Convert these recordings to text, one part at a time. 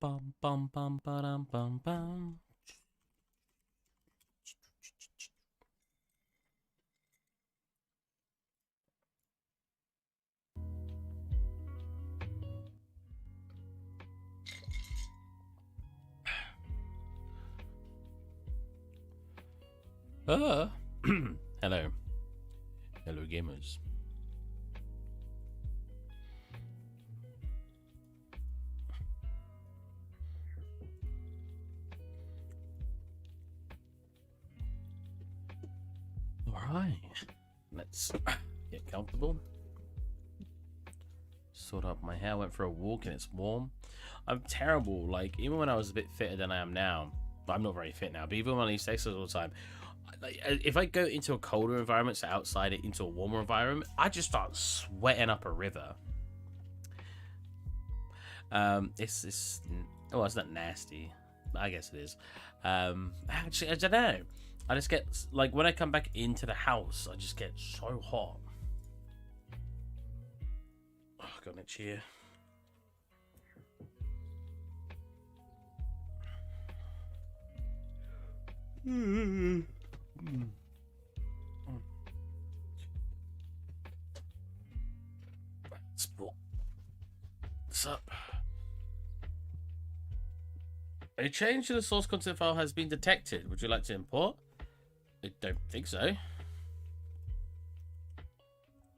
Bum bum bum bum bum bum. Hello. Hello, gamers. Alright. Let's get comfortable. Sort out my hair. Went for a walk and it's warm. I'm terrible. Like, even when I was a bit fitter than I am now, I'm not very fit now, but even when I used to exercise all the time, like, if I go into a colder environment, so outside it into a warmer environment, I just start sweating up a river. It's well, it's not nasty, but I guess it is. Actually, I don't know. I just get, like, when I come back into the house, I just get so hot. Oh, got an itch here. What's up? A change to the source content file has been detected. Would you like to import? I don't think so.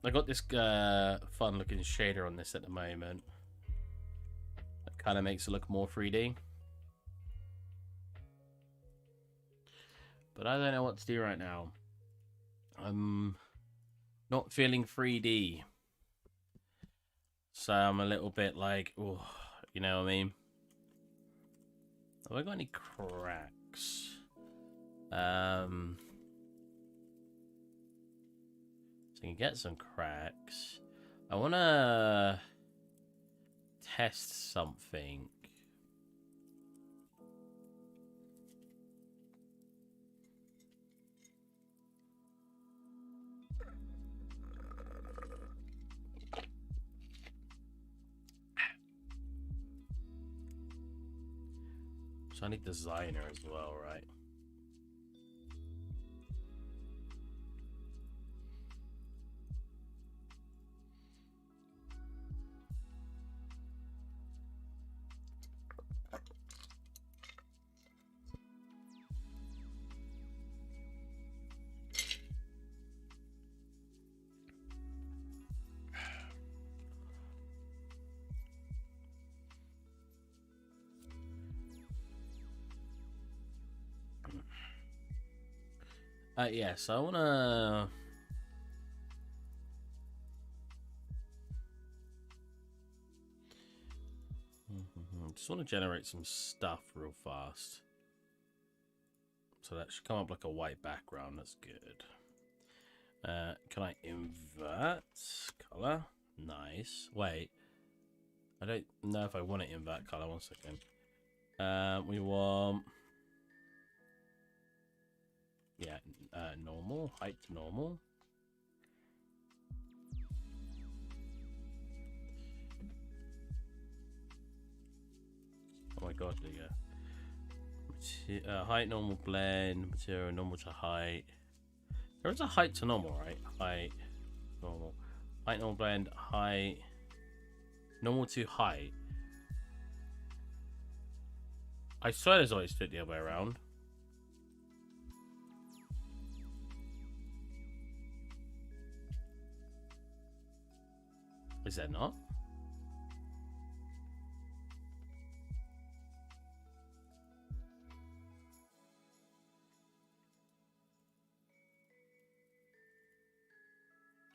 I got this fun looking shader on this at the moment. That kind of makes it look more 3D. But I don't know what to do right now. I'm not feeling 3D. So I'm a little bit like, oh, you know what I mean? Have I got any cracks? So I can get some cracks. I want to test something. So I need designer as well, right? Yeah, so I wanna just want to generate some stuff real fast. So that should come up like a white background. That's good. Can I invert color? Nice. Wait, I don't know if I want to invert color. 1 second. We want, yeah, normal, height to normal. Oh my god, yeah. Height, normal, blend, material, normal to height. There is a height to normal, right? Height, normal. Height, normal, blend, height, normal to height. I swear there's always fit the other way around. Is there not?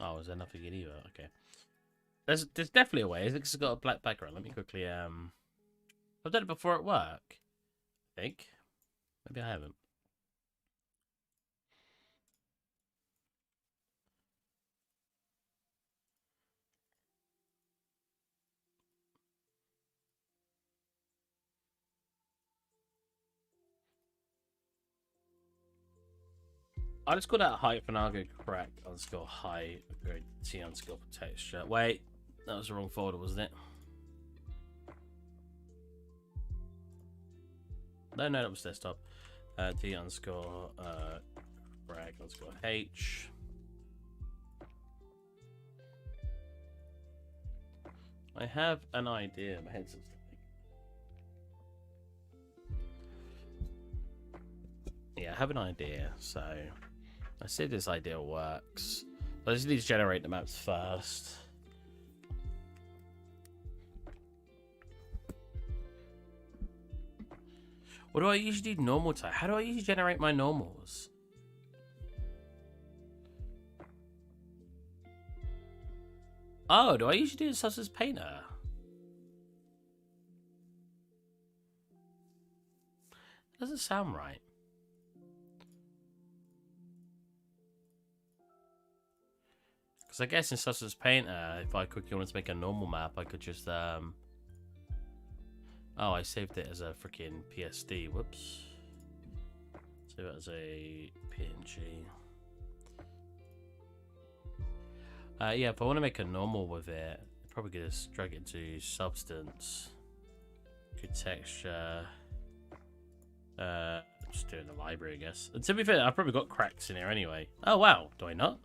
Oh, is there nothing in either? Okay. There's definitely a way. It's got a black background. Let me quickly I've done it before at work, I think. Maybe I haven't. I'll just go that height for now. I'll go crack. I'll just go height. Go T underscore texture. Wait, that was the wrong folder, wasn't it? No, that was desktop. D underscore brag underscore H. I have an idea. My head's something. Yeah, I have an idea. So I see if this idea works. I just need to generate the maps first. What do I usually do normal time? How do I usually generate my normals? Oh, do I usually do this as painter? Doesn't sound right. Because I guess in Sussex Painter, if I quickly wanted to make a normal map, I could just Oh, I saved it as a freaking PSD. Whoops. Save it as a PNG. Yeah, if I want to make a normal with it, I'm probably gonna just drag it into Substance. Good texture. Just doing the library, I guess. And to be fair, I've probably got cracks in here anyway. Oh wow, do I not?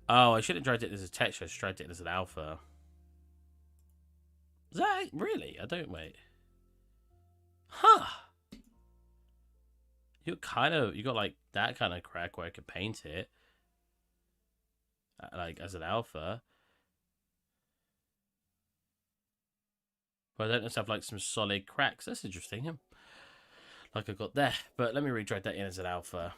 Oh, I should have dragged it as a texture. I should have dragged it as an alpha. Is that really? I don't wait. Huh. You got like that kind of crack where I could paint it. Like as an alpha. But I don't just have like some solid cracks. That's interesting. Like I got there. But let me redrag that in as an alpha.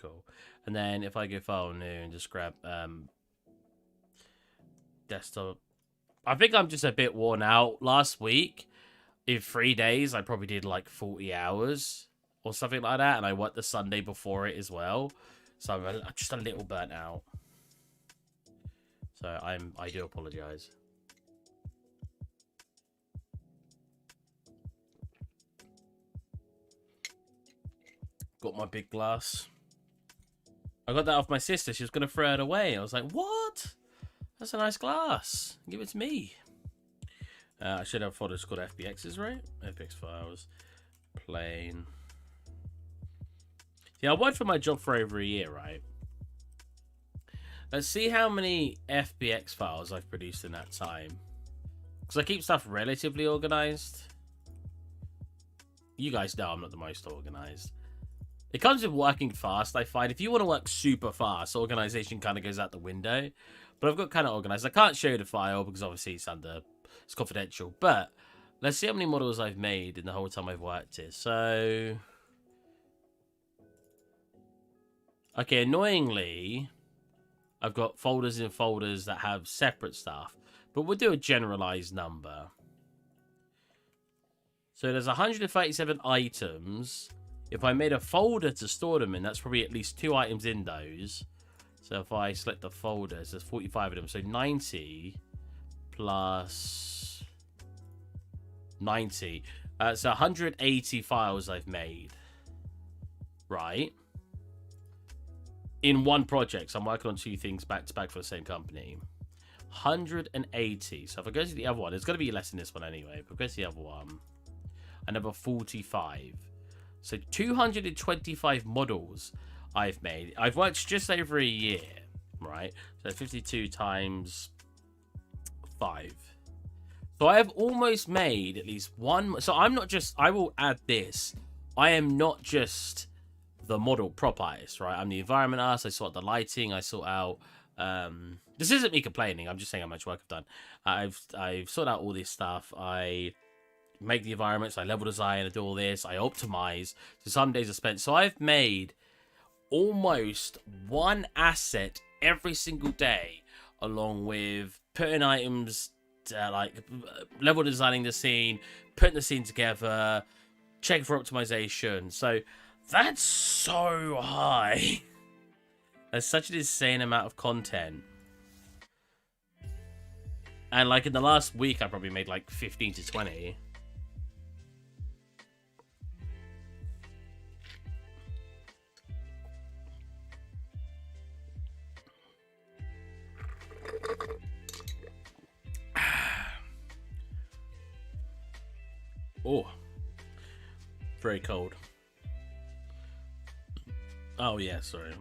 Cool. And then if I go file new and just grab desktop. I think I'm just a bit worn out. Last week, in 3 days, I probably did like 40 hours or something like that. And I worked the Sunday before it as well. So I'm just a little burnt out. So I do apologize. Got my big glass. I got that off my sister. She was going to throw it away. I was like, what? That's a nice glass. Give it to me. I should have folders called FBXs, right? FBX files. Plain. Yeah, I worked for my job for over a year, right? Let's see how many FBX files I've produced in that time. Because I keep stuff relatively organized. You guys know I'm not the most organized. It comes with working fast, I find. If you want to work super fast, organization kind of goes out the window. But I've got kind of organized. I can't show you the file because obviously it's confidential. But let's see how many models I've made in the whole time I've worked here. So, okay, annoyingly, I've got folders in folders that have separate stuff. But we'll do a generalized number. So there's 137 items. If I made a folder to store them in, that's probably at least 2 items in those. So if I select the folders, there's 45 of them. So 90 plus 90. So 180 files I've made. Right? In one project. So I'm working on 2 things back to back for the same company. 180. So if I go to the other one, it's going to be less than this one anyway. But go to the other one. Another 45. So 225 models I've made. I've worked just over a year, right? So 52 times 5. So I have almost made at least one. So I'm not just, I will add this. I am not just the model prop artist, right? I'm the environment artist. I sort the lighting. I sort out, this isn't me complaining. I'm just saying how much work I've done. I've sorted out all this stuff. I make the environments, I level design, I do all this, I optimize. So some days I spent. So I've made almost one asset every single day, along with putting items, like level designing the scene, putting the scene together, checking for optimization. So that's so high. That's such an insane amount of content. And like in the last week, I probably made like 15 to 20. Oh, very cold. Oh yeah, sorry.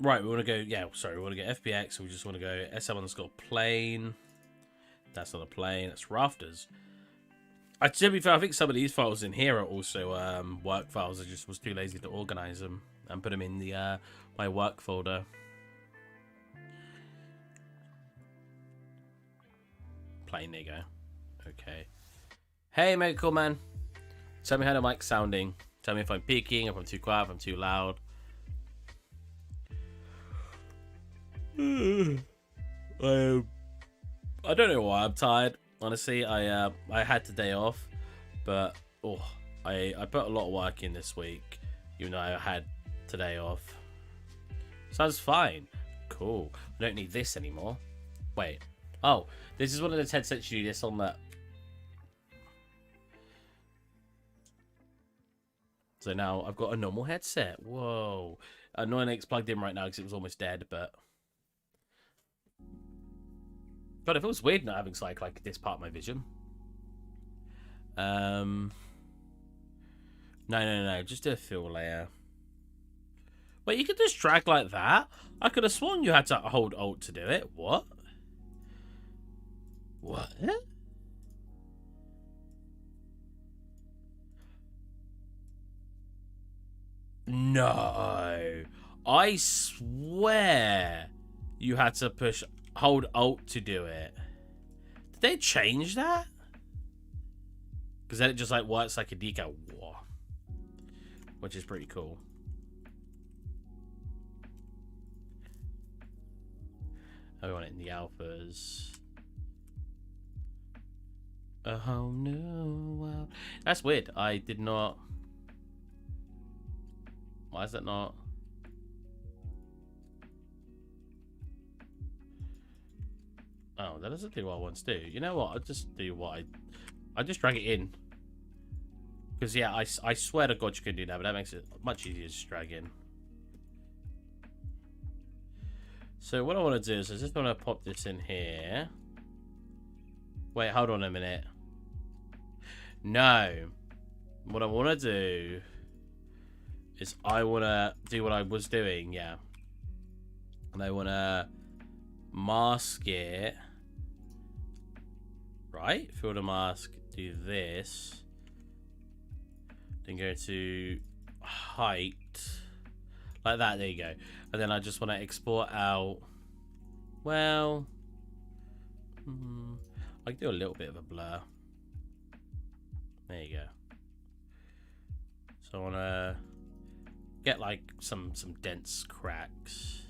Right, we want to go. Yeah, sorry, we want to go FBX. So we just want to go SM_plane. That's not a plane. That's rafters. To be fair, I think some of these files in here are also work files. I just was too lazy to organize them and put them in the my work folder. Plane, there you go. Okay. Hey, mega cool man. Tell me how the mic's sounding. Tell me if I'm peaking, if I'm too quiet, if I'm too loud. I don't know why I'm tired. Honestly, I had the day off, but I put a lot of work in this week, even though I had today off. Sounds fine. Cool. I don't need this anymore. Wait. Oh, this is one of the headsets you do this on that. So now I've got a normal headset. Whoa. Annoyingly, plugged in right now because it was almost dead, but... God, it feels weird not having sight like this part of my vision. No. Just do a fill layer. Wait, you could just drag like that? I could have sworn you had to hold Alt to do it. What? What? No. I swear you had to hold Alt to do it. Did they change that? Because then it just like works like a decal. Whoa. Which is pretty cool. I want it in the alphas. A whole new world. That's weird. I did not. Why is that not? Oh, that doesn't do what I want to do. You know what? I'll just do what I'll just drag it in. Because, yeah, I swear to God you can do that, but that makes it much easier to just drag in. So what I want to do is I just want to pop this in here. Wait, hold on a minute. No. What I want to do is I want to do what I was doing, yeah. And I want to mask it. Right? Filter mask, do this. Then go to height. Like that, there you go. And then I just want to export out. Well, I can do a little bit of a blur. There you go. So I want to get like some dense cracks.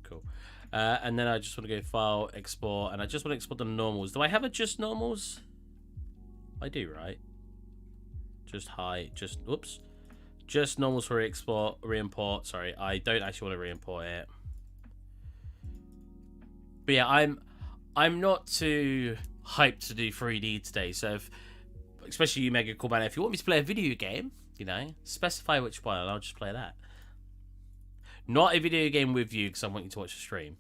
Cool. And then I just want to go file, export, and I just want to export the normals. Do I have a just normals? I do, right? Just height, oops. Just normals for re-import. Sorry, I don't actually want to re-import it. But yeah, I'm not too hyped to do 3D today. So especially you mega cool man, if you want me to play a video game, you know, specify which one and I'll just play that. Not a video game with you because I want you to watch the stream.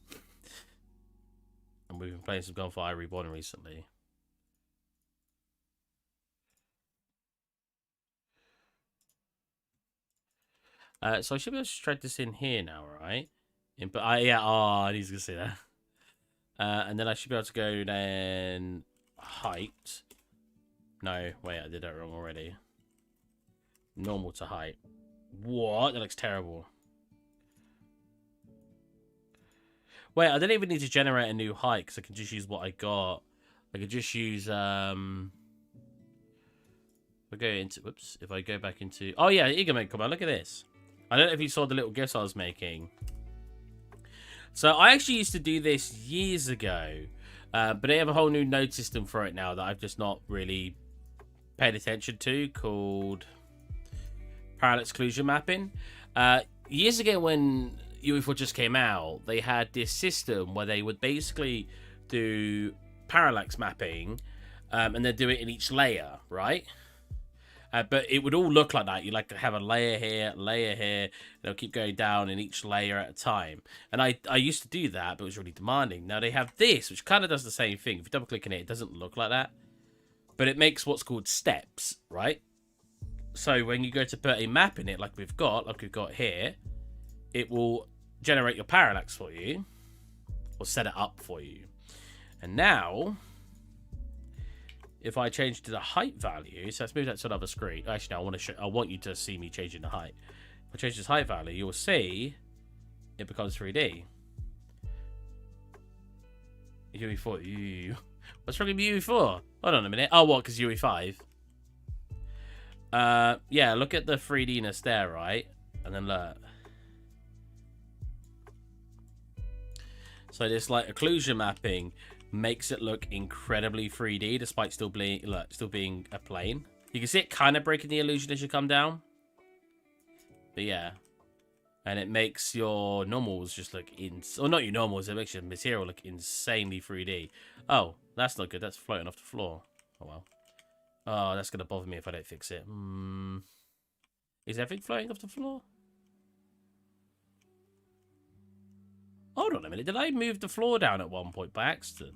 And we've been playing some Gunfire Reborn recently. So I should be able to drag this in here now, right? Yeah, I need to see that. And then I should be able to go then height. No, wait, I did that wrong already. Normal to height. What? That looks terrible. Wait, I don't even need to generate a new height because I can just use what I got. I could just use if I go back into, oh yeah, Eagerman, come on, look at this. I don't know if you saw the little gifs I was making. So I actually used to do this years ago, but they have a whole new node system for it now that I've just not really paid attention to, called parallel exclusion mapping. Years ago when UE4 just came out, they had this system where they would basically do parallax mapping, and they'd do it in each layer, right? But it would all look like that. You like to have a layer here, and it'll keep going down in each layer at a time. And I used to do that, but it was really demanding. Now they have this, which kind of does the same thing. If you double click on it, it doesn't look like that, but it makes what's called steps, right? So when you go to put a map in it, like we've got here, it will generate your parallax for you, or set it up for you. And now, if I change to the height value, so let's move that to another screen. Actually, no, I want you to see me changing the height. If I change this height value, you'll see it becomes 3D. UE4. What's wrong with UE4? Hold on a minute. Oh, what? Because UE5. Yeah, look at the 3D-ness there, right? And then look. So this like occlusion mapping makes it look incredibly 3D despite still being a plane. You can see it kind of breaking the illusion as you come down. But yeah. And it makes your normals just look or not your normals, it makes your material look insanely 3D. Oh, that's not good. That's floating off the floor. Oh well. Oh, that's gonna bother me if I don't fix it. Is everything floating off the floor? Hold on a minute. Did I move the floor down at one point by accident?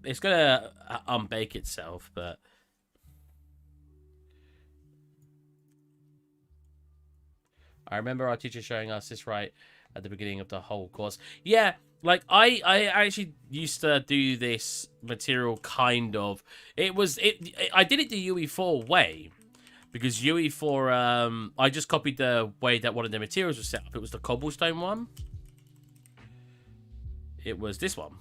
It's gonna unbake itself, but I remember our teacher showing us this right at the beginning of the whole course. Yeah, like I actually used to do this material kind of. I did it the UE4 way. Because UE4, I just copied the way that one of the materials was set up. It was the cobblestone one. It was this one.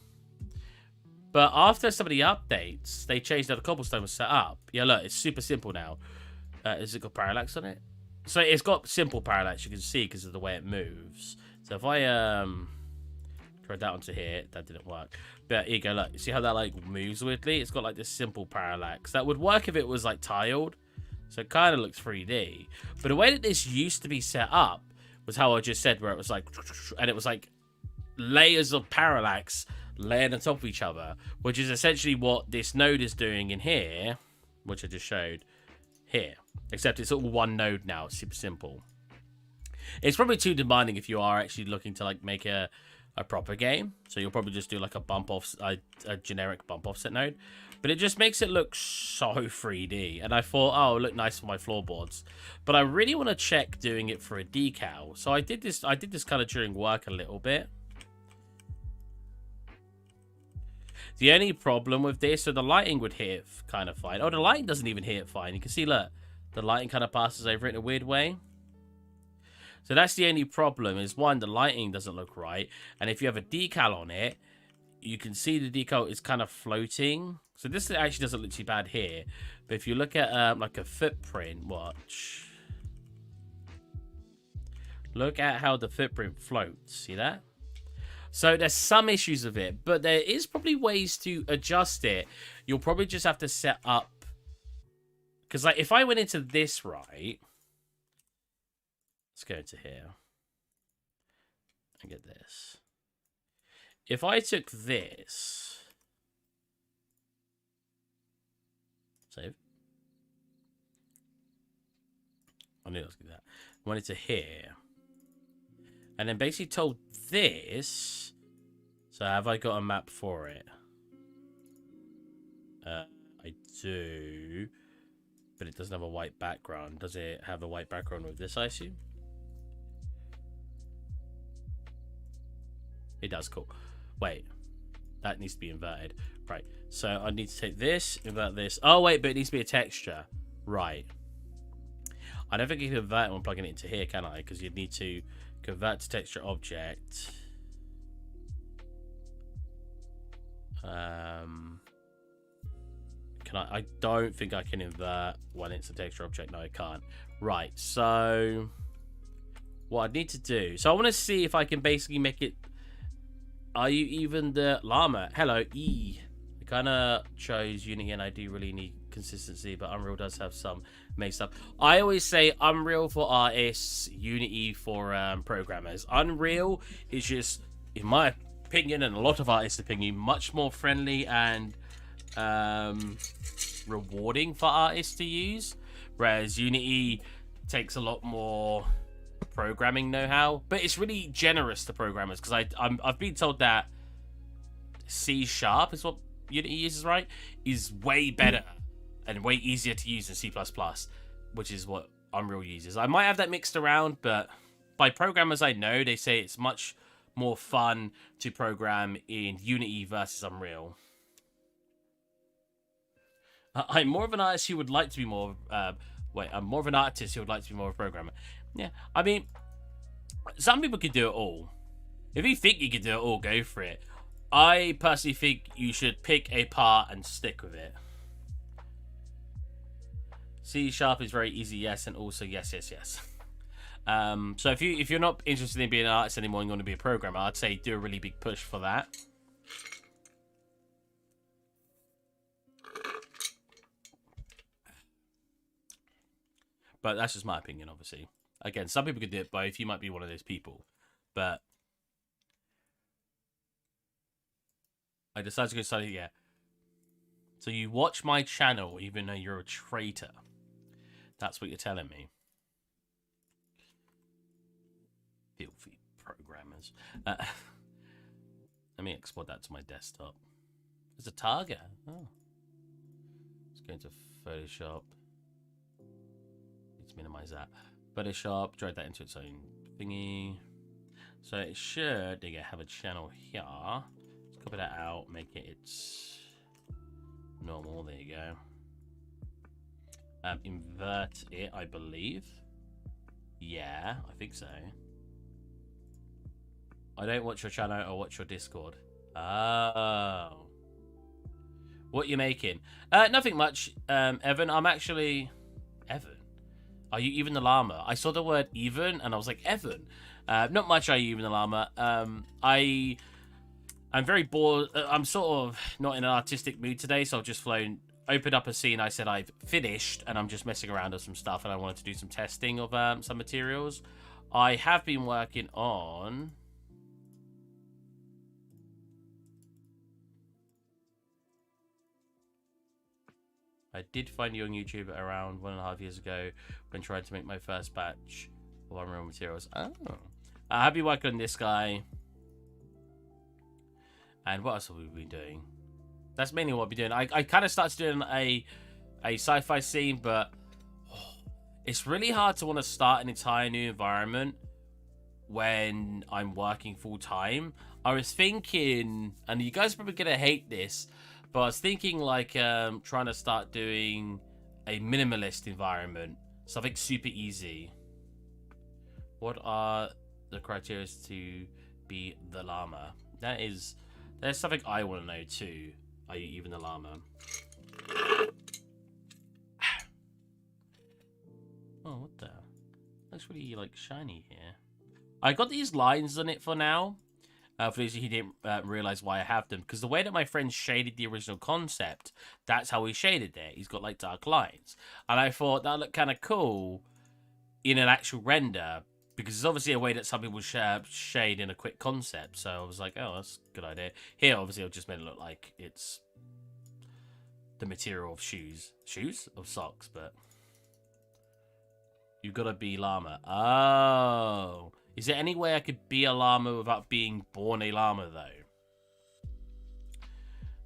But after some of the updates, they changed how the cobblestone was set up. Yeah, look, it's super simple now. Has it got parallax on it? So it's got simple parallax, you can see, because of the way it moves. So if I tried that onto here, that didn't work. But here you go, look. You see how that like moves weirdly? It's got like this simple parallax. That would work if it was like tiled. So it kind of looks 3D. But the way that this used to be set up was how I just said, where it was like, and it was like layers of parallax layered on top of each other, which is essentially what this node is doing in here, which I just showed here. Except it's all one node now. It's super simple. It's probably too demanding if you are actually looking to like make a proper game. So you'll probably just do like a generic bump offset node. But it just makes it look so 3D. And I thought, oh, it'll look nice for my floorboards. But I really want to check doing it for a decal. So I did this kind of during work a little bit. The only problem with this, so the lighting would hit it kind of fine. Oh, the lighting doesn't even hit it fine. You can see, look, the lighting kind of passes over it in a weird way. So that's the only problem is, one, the lighting doesn't look right. And if you have a decal on it, you can see the decal is kind of floating. So this actually doesn't look too bad here. But if you look at like a footprint, watch. Look at how the footprint floats. See that? So there's some issues with it, but there is probably ways to adjust it. You'll probably just have to set up. Because like if I went into this right. Let's go into here. And get this. If I took this, save. I knew I was going to do that. Went into here. And then basically told this. So have I got a map for it? I do. But it doesn't have a white background. Does it have a white background with this, I assume? It does, cool. Wait, that needs to be inverted. Right, so I need to take this, invert this. Oh, wait, but it needs to be a texture. Right. I don't think you can convert it when plugging it into here, can I? Because you'd need to convert to texture object. Can I don't think I can invert when it's a texture object. No, I can't. Right, so what I need to do. So I want to see if I can basically make it. Are you even the llama? Hello, E. I kind of chose Unity and I do really need consistency, but Unreal does have some made stuff. I always say Unreal for artists, Unity for programmers. Unreal is just, in my opinion, and a lot of artists' opinion, much more friendly and rewarding for artists to use, whereas Unity takes a lot more programming know-how, but it's really generous to programmers, because I've been told that C# is what Unity uses, right? Is way better and way easier to use than C++, which is what Unreal uses. I might have that mixed around, but by programmers I know, they say it's much more fun to program in Unity versus Unreal. I'm more of an artist who would like to be more... I'm more of an artist who would like to be more of a programmer. Yeah, I mean, some people could do it all. If you think you could do it all, go for it. I personally think you should pick a part and stick with it. C# is very easy, yes, and also yes. So if you're not interested in being an artist anymore and you want to be a programmer, I'd say do a really big push for that. But that's just my opinion, obviously. Again, some people could do it both. You might be one of those people. But I decided to go study, yeah. So you watch my channel even though you're a traitor. That's what you're telling me. Filthy programmers. Let me export that to my desktop. There's a target. Oh. Let's go into Photoshop. Let's minimize that. Photoshop, drag that into its own thingy. So it should have a channel here. Let's copy that out, make it its normal. There you go. Invert it, I believe. Yeah, I think so. I don't watch your channel or watch your Discord. Oh. What you making? Nothing much, Evan. I'm actually... Evan? Are you even the llama? I saw the word even and I was like, Evan. Not much, are you even the llama? I'm very bored. I'm sort of not in an artistic mood today, so I've just opened up a scene. I said I've finished and I'm just messing around with some stuff and I wanted to do some testing of some materials. I have been working on... I did find you on YouTube around 1.5 years ago when trying to make my first batch of Unreal materials. Oh. I have been working on this guy. And what else have we been doing? That's mainly what I've been doing. I kind of started doing a sci-fi scene, but it's really hard to want to start an entire new environment when I'm working full-time. I was thinking, and you guys are probably going to hate this, but I was thinking like trying to start doing a minimalist environment. Something super easy. What are the criteria to be the llama? There's something I want to know too. Are you even the llama? Oh, what the? Looks really like shiny here. I got these lines on it for now. For those of you who didn't realize why I have them, because the way that my friend shaded the original concept, that's how he shaded it. He's got like dark lines, and I thought that looked kind of cool in an actual render, because it's obviously a way that some people shade in a quick concept. So I was like, oh, that's a good idea. Here, obviously, I've just made it look like it's the material of shoes of socks, but you've got to be llama. Oh. Is there any way I could be a llama without being born a llama, though?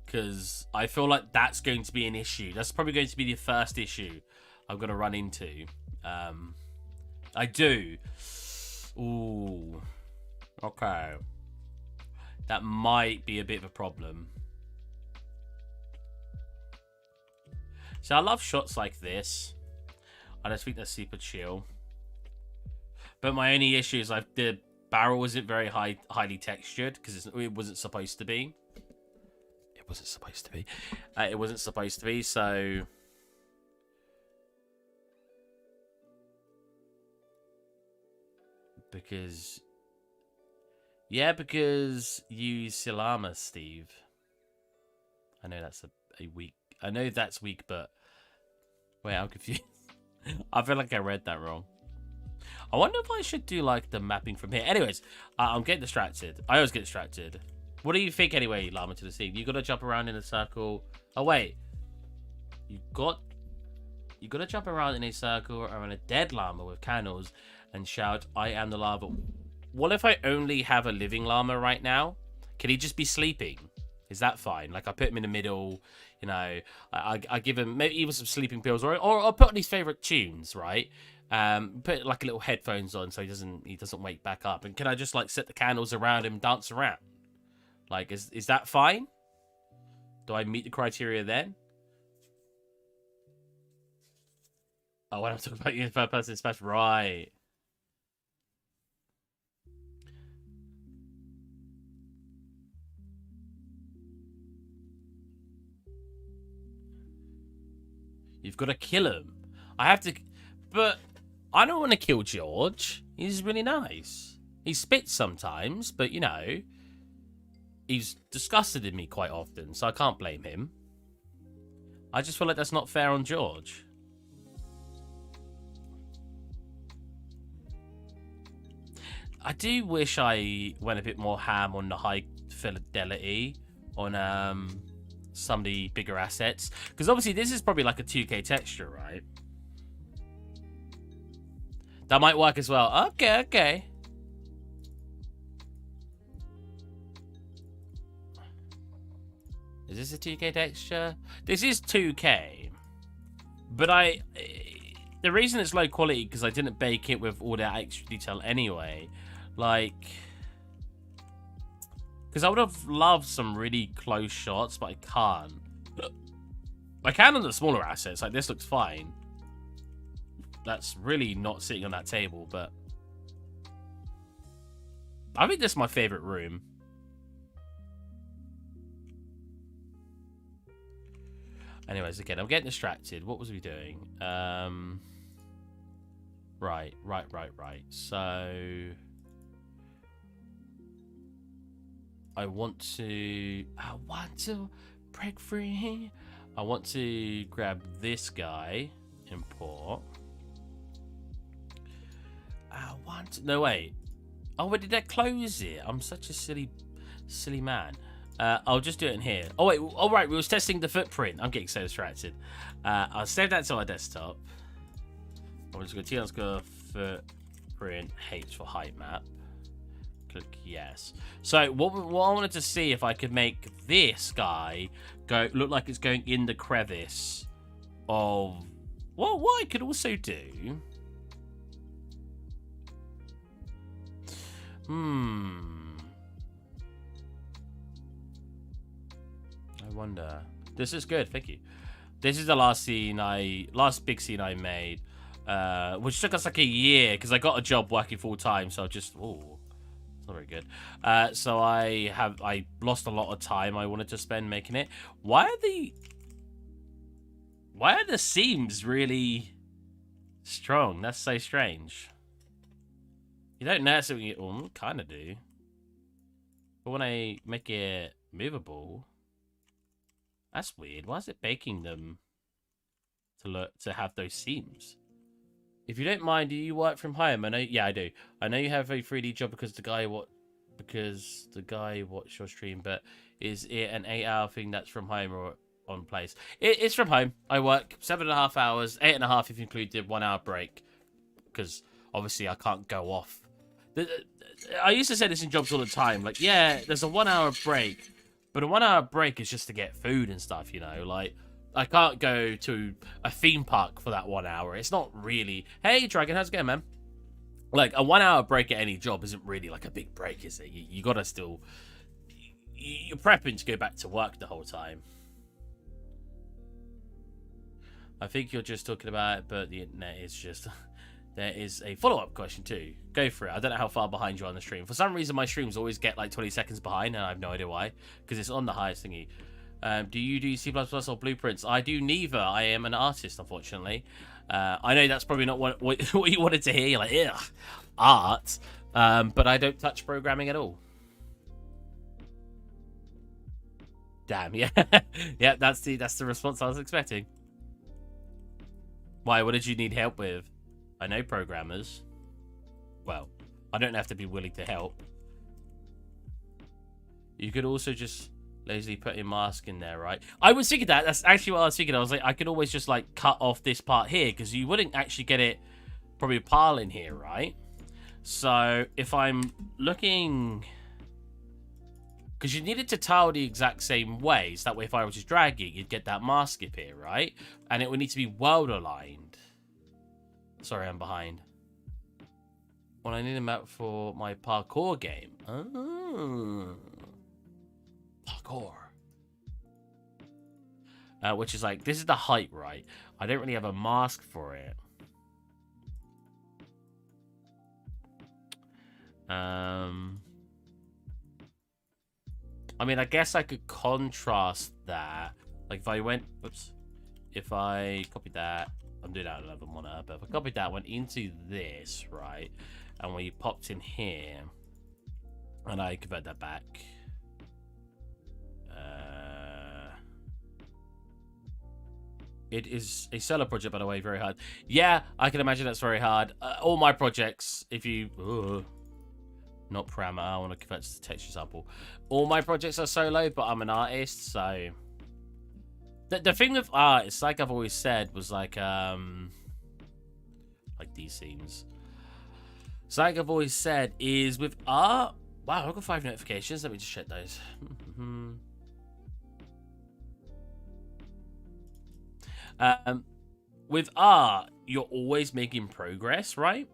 Because I feel like that's going to be an issue. That's probably going to be the first issue I'm going to run into. I do. Ooh. Okay. That might be a bit of a problem. So I love shots like this. I just think they're super chill. But my only issue is the barrel wasn't very highly textured because it wasn't supposed to be. It wasn't supposed to be. It wasn't supposed to be, so... Because... Yeah, because you Silama, Steve. I know that's a weak... I know that's weak, but... Wait, I'm confused. I feel like I read that wrong. I wonder if I should do like the mapping from here. Anyways, I'm getting distracted. I always get distracted. What do you think anyway, Llama to the Sea? You gotta jump around in a circle. Oh wait. You gotta jump around in a circle around a dead llama with candles and shout, I am the lava. What if I only have a living llama right now? Can he just be sleeping? Is that fine? Like, I put him in the middle, you know, I give him maybe even some sleeping pills, or I'll put on his favorite tunes, right? Put like a little headphones on so he doesn't wake back up. And can I just like set the candles around him, dance around? Like, is that fine? Do I meet the criteria then? Oh, when I'm talking about you in third person special, right? You've got to kill him. I have to, but I don't want to kill George. He's really nice. He spits sometimes, but you know, he's disgusted in me quite often, so I can't blame him. I just feel like that's not fair on George. I do wish I went a bit more ham on the high fidelity on some of the bigger assets, because obviously this is probably like a 2K texture, right? That might work as well. Okay. Is this a 2K texture? This is 2K, but the reason it's low quality because I didn't bake it with all that extra detail anyway. Like, because I would have loved some really close shots, but I can't. I can on the smaller assets. Like, this looks fine. That's really not sitting on that table, but I think this is my favorite room. Anyways, again, I'm getting distracted. What was we doing? Right. So I want to break free. I want to grab this guy, import. No, wait. Oh, wait, did that close it? I'm such a silly man. I'll just do it in here. Oh, wait. All right, we was testing the footprint. I'm getting so distracted. I'll save that to our desktop. I'm just going to T__ footprint H for height map. Click yes. So what I wanted to see if I could make this guy look like it's going in the crevice of what I could also do. I wonder. This is good, thank you. This is the last big scene I made, which took us like a year because I got a job working full time. So just it's not very good. So I lost a lot of time I wanted to spend making it. Why are the seams really strong? That's so strange. You don't notice it when you kind of do. But when I make it movable, that's weird. Why is it baking them to have those seams? If you don't mind, do you work from home? Yeah, I do. I know you have a 3D job because the guy watched your stream, but is it an 8-hour thing that's from home or on place? It's from home. I work 7.5 hours, 8.5 if you include the 1 hour break, because obviously I can't go off. I used to say this in jobs all the time. Like, yeah, there's a 1 hour break, but a 1 hour break is just to get food and stuff, you know? Like, I can't go to a theme park for that 1 hour. It's not really, hey, Dragon, how's it going, man? Like, a 1 hour break at any job isn't really like a big break, is it? You gotta still, you're prepping to go back to work the whole time. I think you're just talking about it, but the internet is just... There is a follow-up question too. Go for it. I don't know how far behind you are on the stream. For some reason, my streams always get like 20 seconds behind, and I have no idea why. Because it's on the highest thingy. Do you do C++ or Blueprints? I do neither. I am an artist, unfortunately. I know that's probably not what you wanted to hear. You're like, ugh, art. But I don't touch programming at all. Damn, yeah. Yeah, that's the response I was expecting. Why? What did you need help with? I know programmers. Well, I don't have to be willing to help. You could also just lazily put a mask in there, right? I was thinking that. That's actually what I was thinking. I was like, I could always just like cut off this part here because you wouldn't actually get it probably a pile in here, right? So if I'm looking, because you need it to tile the exact same way, so that way if I was just dragging, you'd get that mask appear, right? And it would need to be world aligned. Sorry, I'm behind. Well, I need a map for my parkour game. Oh. Parkour. Which is like, this is the height, right? I don't really have a mask for it. I mean, I guess I could contrast that. Like if I went, oops, if I copied that, I'm doing that on another monitor, but if I copied that, went into this, right? And we popped in here, and I convert that back. It is a solo project, by the way, very hard. Yeah, I can imagine that's very hard. All my projects, if you... not parameter, I want to convert to the texture sample. All my projects are solo, but I'm an artist, so... The thing with art, it's like I've always said, was like these scenes. It's like I've always said, is with art... Wow, I've got 5 notifications. Let me just check those. With art, you're always making progress, right?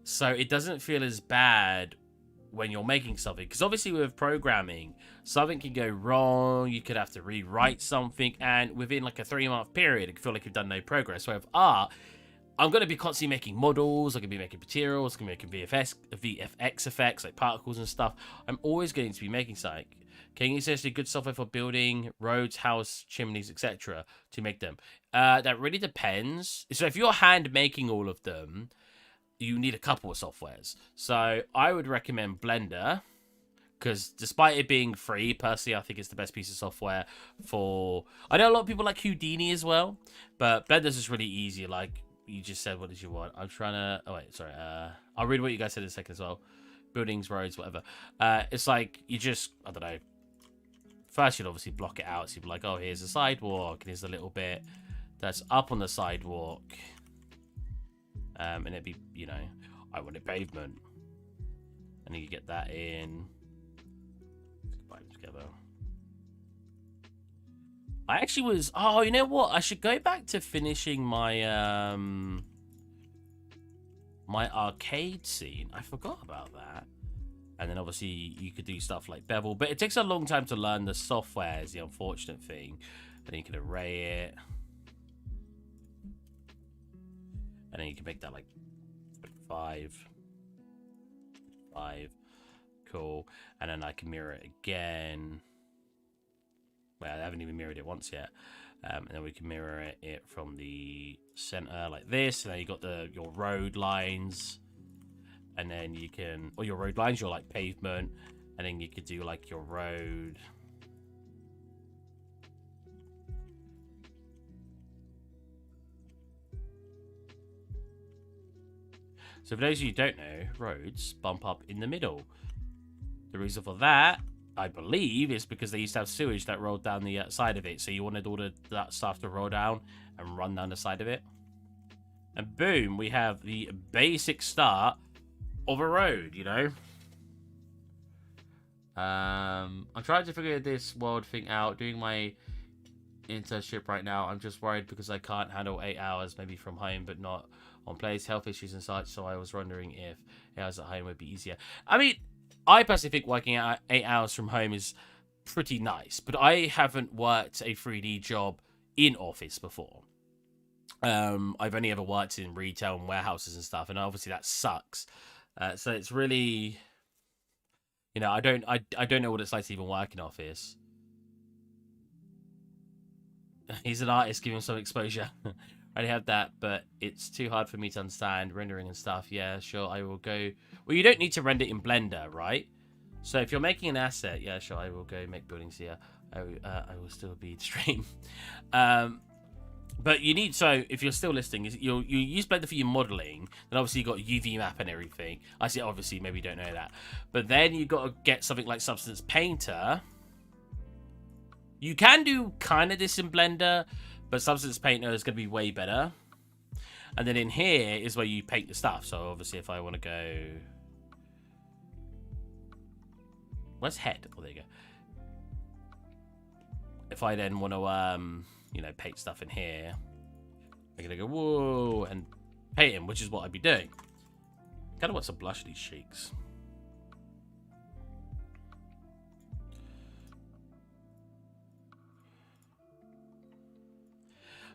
So it doesn't feel as bad when you're making something, because obviously with programming, something can go wrong, you could have to rewrite something, and within like a 3-month period, it can feel like you've done no progress. So with art, I'm going to be constantly making models, I'm going to be making materials, I'm going to be making VFX effects, like particles and stuff. I'm always going to be making something. Can you essentially good software for building roads, house, chimneys, etc. to make them? That really depends. So if you're hand making all of them, you need a couple of softwares. So I would recommend Blender, because despite it being free, personally, I think it's the best piece of software for... I know a lot of people like Houdini as well, but Blender's just really easy. Like you just said, what did you want? I'm trying to... Oh, wait, sorry. I'll read what you guys said in a second as well. Buildings, roads, whatever. It's like you just... I don't know. First, you'd obviously block it out. So you'd be like, oh, here's a sidewalk, and here's a little bit that's up on the sidewalk. And it'd be, you know, I want a pavement. And then you get that in. Combine them together. I actually was... Oh, you know what? I should go back to finishing my... my arcade scene. I forgot about that. And then obviously you could do stuff like bevel. But it takes a long time to learn the software is the unfortunate thing. And then you can array it. And then you can make that like 5. Cool. And then I can mirror it again. Well, I haven't even mirrored it once yet. And then we can mirror it from the center like this. And then you got your road lines. And then you can... Or your road lines, your like pavement. And then you could do like your road... So for those of you who don't know, roads bump up in the middle. The reason for that, I believe, is because they used to have sewage that rolled down the side of it. So you wanted all that stuff to roll down and run down the side of it. And boom, we have the basic start of a road, you know. I'm trying to figure this world thing out. Doing my internship right now. I'm just worried because I can't handle 8 hours maybe from home, but not on place, health issues and such. So I was wondering if 8 hours at home would be easier. I mean, I personally think working out 8 hours from home is pretty nice, but I haven't worked a 3D job in office before. I've only ever worked in retail and warehouses and stuff, and obviously that sucks. So it's really, you know, I don't know what it's like to even work in office. He's an artist, give him some exposure. I already have that, but it's too hard for me to understand rendering and stuff. Yeah, sure, I will go. Well, you don't need to render in Blender, right? So if you're making an asset, yeah, sure, I will go make buildings here. I will still be stream. But you need, so if you're still listening, you use Blender for your modeling, then obviously you got UV map and everything. I see, obviously, maybe you don't know that. But then you got to get something like Substance Painter. You can do kind of this in Blender, but Substance Painter is going to be way better. And then in here is where you paint the stuff. So obviously if I want to go... Where's head? Oh, there you go. If I then want to, you know, paint stuff in here, I'm going to go, whoa, and paint him, which is what I'd be doing. Kind of want some blush these cheeks.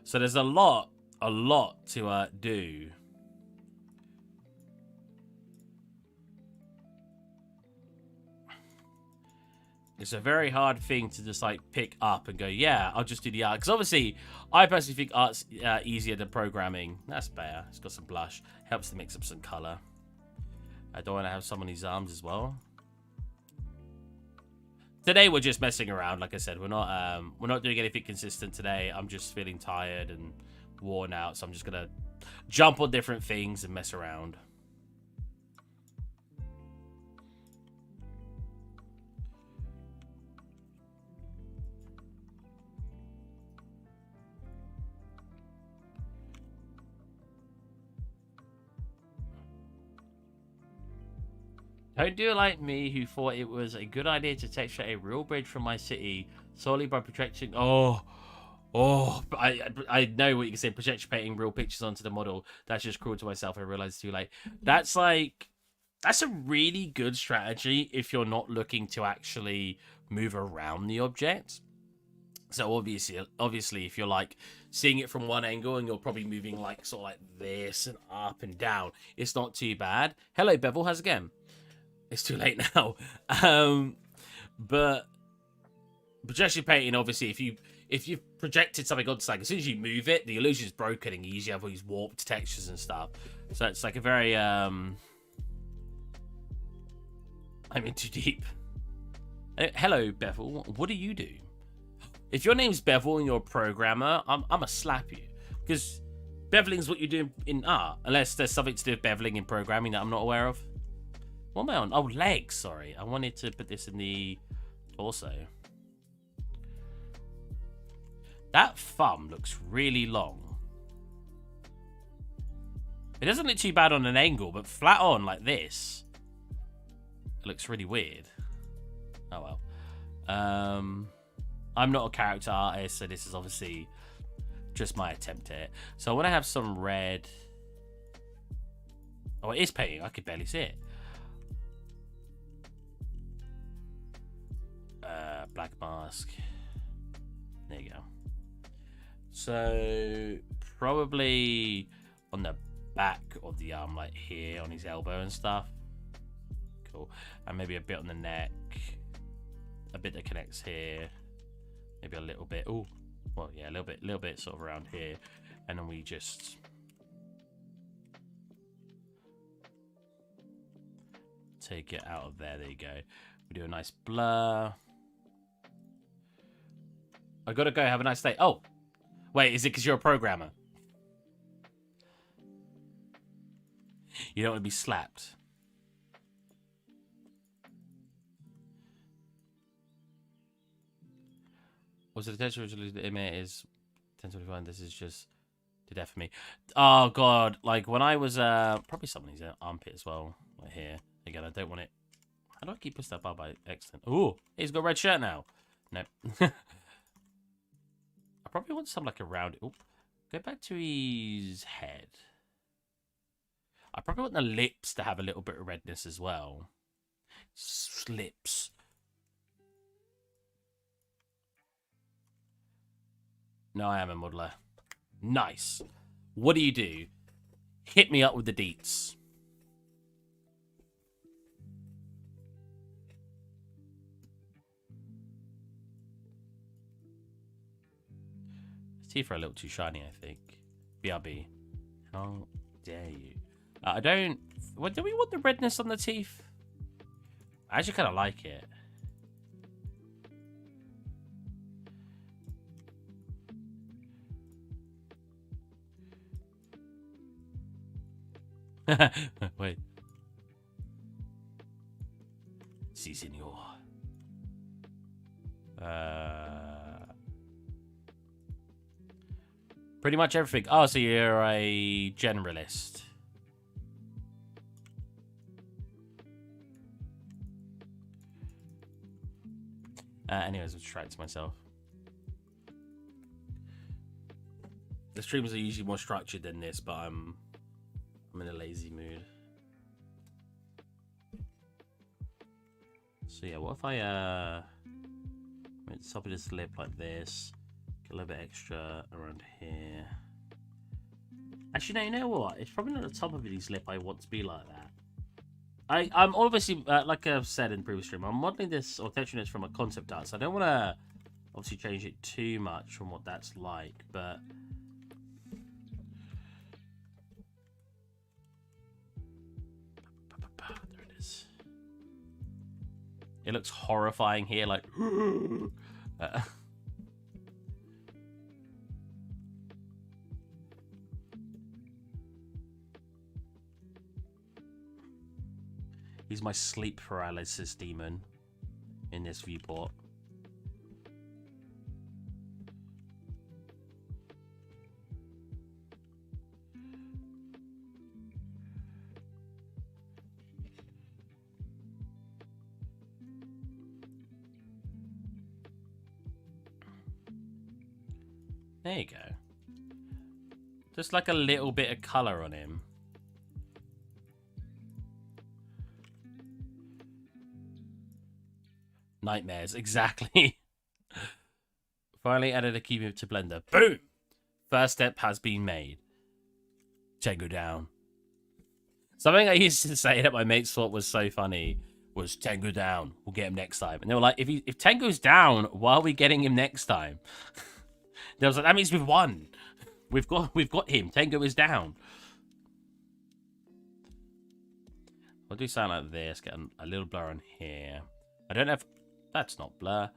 So there's a lot to do. It's a very hard thing to just like pick up and go, yeah, I'll just do the art. Because obviously, I personally think art's easier than programming. That's better. It's got some blush. Helps to mix up some color. I don't want to have some on his arms as well. Today we're just messing around. Like I said, we're not doing anything consistent today. I'm just feeling tired and worn out, so I'm just gonna jump on different things and mess around. Don't do it like me, who thought it was a good idea to texture a real bridge from my city solely by projecting. I know what you can say. Projection painting real pictures onto the model. That's just cruel to myself. I realized too late. That's a really good strategy if you're not looking to actually move around the object. So obviously, if you're like seeing it from one angle and you're probably moving like sort of like this and up and down, it's not too bad. Hello, Bevel. How's it going? It's too late now. But projection painting, obviously, if you've projected something onto something, as soon as you move it, the illusion's broken and you usually have all these warped textures and stuff. So it's like a very I'm in too deep. Hello, Bevel. What do you do? If your name's Bevel and you're a programmer, I'm gonna slap you. Because beveling's what you do in art. Unless there's something to do with beveling in programming that I'm not aware of. What am I on? Oh, legs, sorry. I wanted to put this in the torso. That thumb looks really long. It doesn't look too bad on an angle, but flat on like this, it looks really weird. Oh well. I'm not a character artist, so this is obviously just my attempt at it. So I want to have some red. Oh, it is painting. I could barely see it. Black mask. There you go. So probably on the back of the arm, like here on his elbow and stuff. Cool. And maybe a bit on the neck. A bit that connects here. Maybe a little bit. Oh, well, yeah, a little bit sort of around here. And then we just take it out of there. There you go. We do a nice blur. I gotta go. Have a nice day. Oh, wait, is it because you're a programmer? You don't want to be slapped. Was the potential originally the image is 1025? This is just to death for me. Oh god, like when I was probably somebody's armpit as well, right here. Again, I don't want it. How do I keep pushing that bar by accident? Oh, he's got a red shirt now. No. I probably want some like around. Oh, go back to his head. I probably want the lips to have a little bit of redness as well. Lips. No, I am a modeler. Nice. What do you do? Hit me up with the deets. His teeth are a little too shiny, I think. BRB. How dare you? I don't... What, do we want the redness on the teeth? I actually kind of like it. Wait. Si, senor. Pretty much everything. Oh, so you're a generalist. Anyways, I'll try it to myself. The streams are usually more structured than this, but I'm in a lazy mood. So yeah, what if I make the top of this lip like this, get a little bit extra around here. Actually, no, you know what? It's probably not the top of his lip I want to be like that. I'm obviously, like I've said in the previous stream, I'm modeling this or touching this from a concept art, so I don't want to obviously change it too much from what that's like, but there it is. It looks horrifying here, like he's my sleep paralysis demon in this viewport. There you go. Just like a little bit of colour on him. Nightmares, exactly. Finally added a key move to Blender. Boom! First step has been made. Tango down. Something I used to say that my mates thought was so funny was Tango down. We'll get him next time. And they were like, if Tango's down, why are we getting him next time? They was like, that means we've won. We've got him. Tango is down. I'll do something like this. Get a little blur on here. I don't know if that's not blur.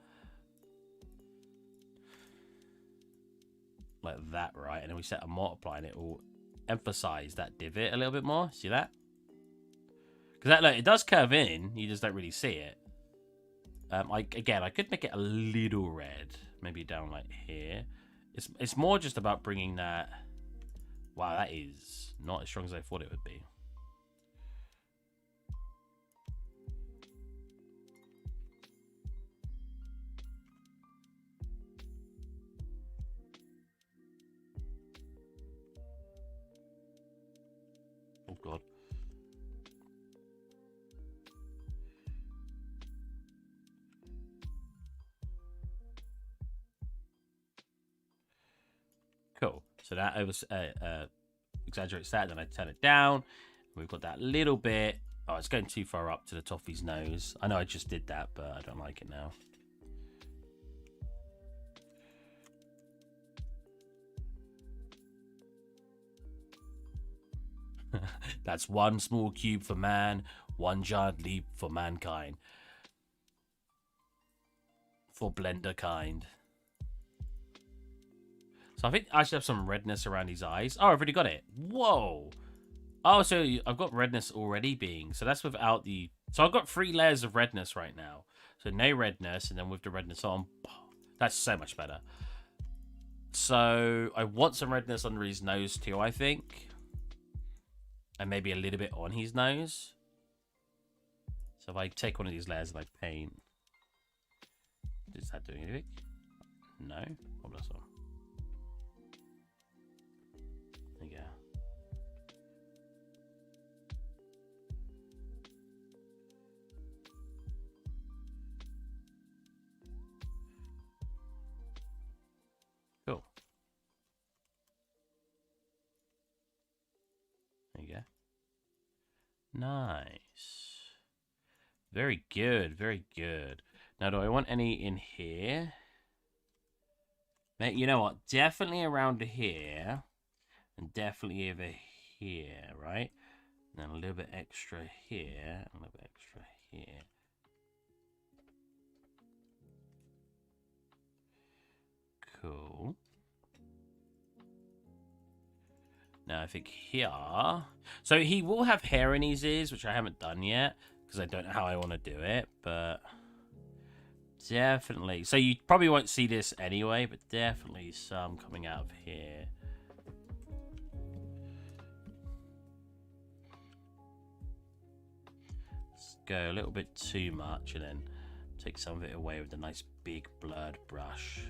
Like that, right? And then we set a multiply and it will emphasize that divot a little bit more. See that? Because that, look, it does curve in. You just don't really see it. I could make it a little red. Maybe down like here. It's more just about bringing that. Wow, that is not as strong as I thought it would be. Oh god. Cool. So that exaggerates that. Then I turn it down. We've got that little bit. Oh, it's going too far up to the top of his nose. I know I just did that, but I don't like it now. That's one small cube for man, one giant leap for mankind. For Blender kind. So I think I should have some redness around his eyes. Oh, I've already got it. Whoa. Oh, so I've got redness already being. So that's without the... So I've got 3 layers of redness right now. So no redness, and then with the redness on. That's so much better. So I want some redness under his nose too, I think. And maybe a little bit on his nose. So if I take one of these layers and I paint... Is that doing anything? No? Oh, that's all. There you go. Cool. There you go. Nice. Very good, very good. Now, do I want any in here? Mate, you know what? Definitely around here. And definitely over here, right? And then a little bit extra here. A little bit extra here. Cool. Now, I think here... So he will have hair in his ears, which I haven't done yet, because I don't know how I want to do it, but... Definitely. So you probably won't see this anyway, but definitely some coming out of here. Let's go a little bit too much, and then take some of it away with a nice big blurred brush.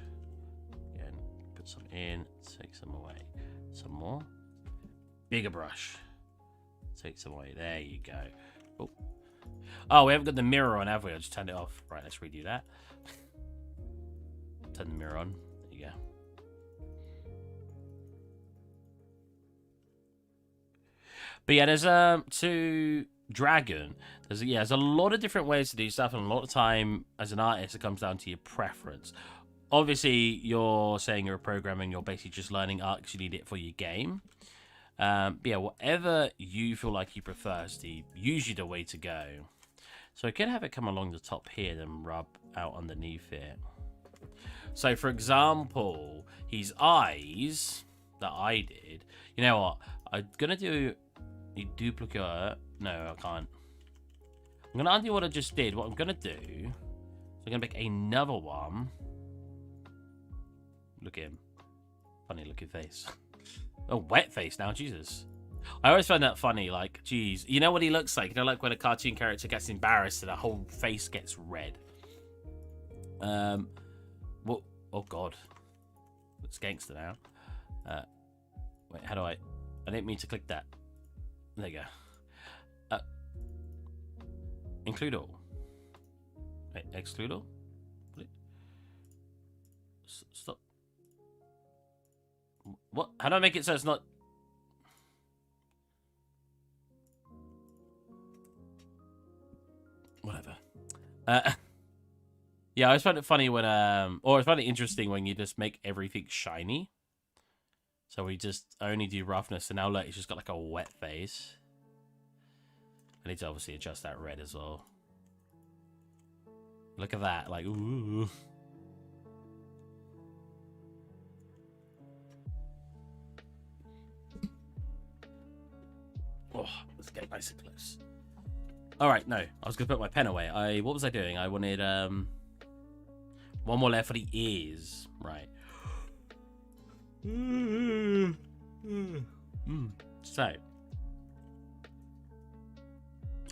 Again, put some in, take some away. Some more. Bigger brush. Take some away. There you go. Oh, we haven't got the mirror on, have we? I just turned it off. Right, let's redo that. Turn the mirror on. There you go. But yeah, there's to Dragon. There's a lot of different ways to do stuff, and a lot of time as an artist, it comes down to your preference. Obviously, you're saying you're a programmer, and you're basically just learning art because you need it for your game. But yeah, whatever you feel like you prefer is usually the way to go. So I can have it come along the top here, then rub out underneath it. So, for example, his eyes that I did. You know what? I'm gonna do a duplicate. No, I can't. I'm gonna undo what I just did. What I'm gonna do is I'm gonna make another one. Look at him. Funny looking face. Oh, wet face now, Jesus. I always find that funny, like, geez. You know what he looks like? You know, like when a cartoon character gets embarrassed and the whole face gets red. What? Oh, God. It's gangster now. Wait, how do I didn't mean to click that. There you go. Include all. Wait, exclude all? Stop. What? How do I make it so it's not... Whatever. Yeah, I always find it funny when, or I find it interesting when you just make everything shiny. So we just only do roughness, and now look, it's just got like a wet face. I need to obviously adjust that red as well. Look at that, like, ooh. Oh, let's get nice and close. Alright, no. I was going to put my pen away. What was I doing? I wanted, one more left for the ears. Right. So.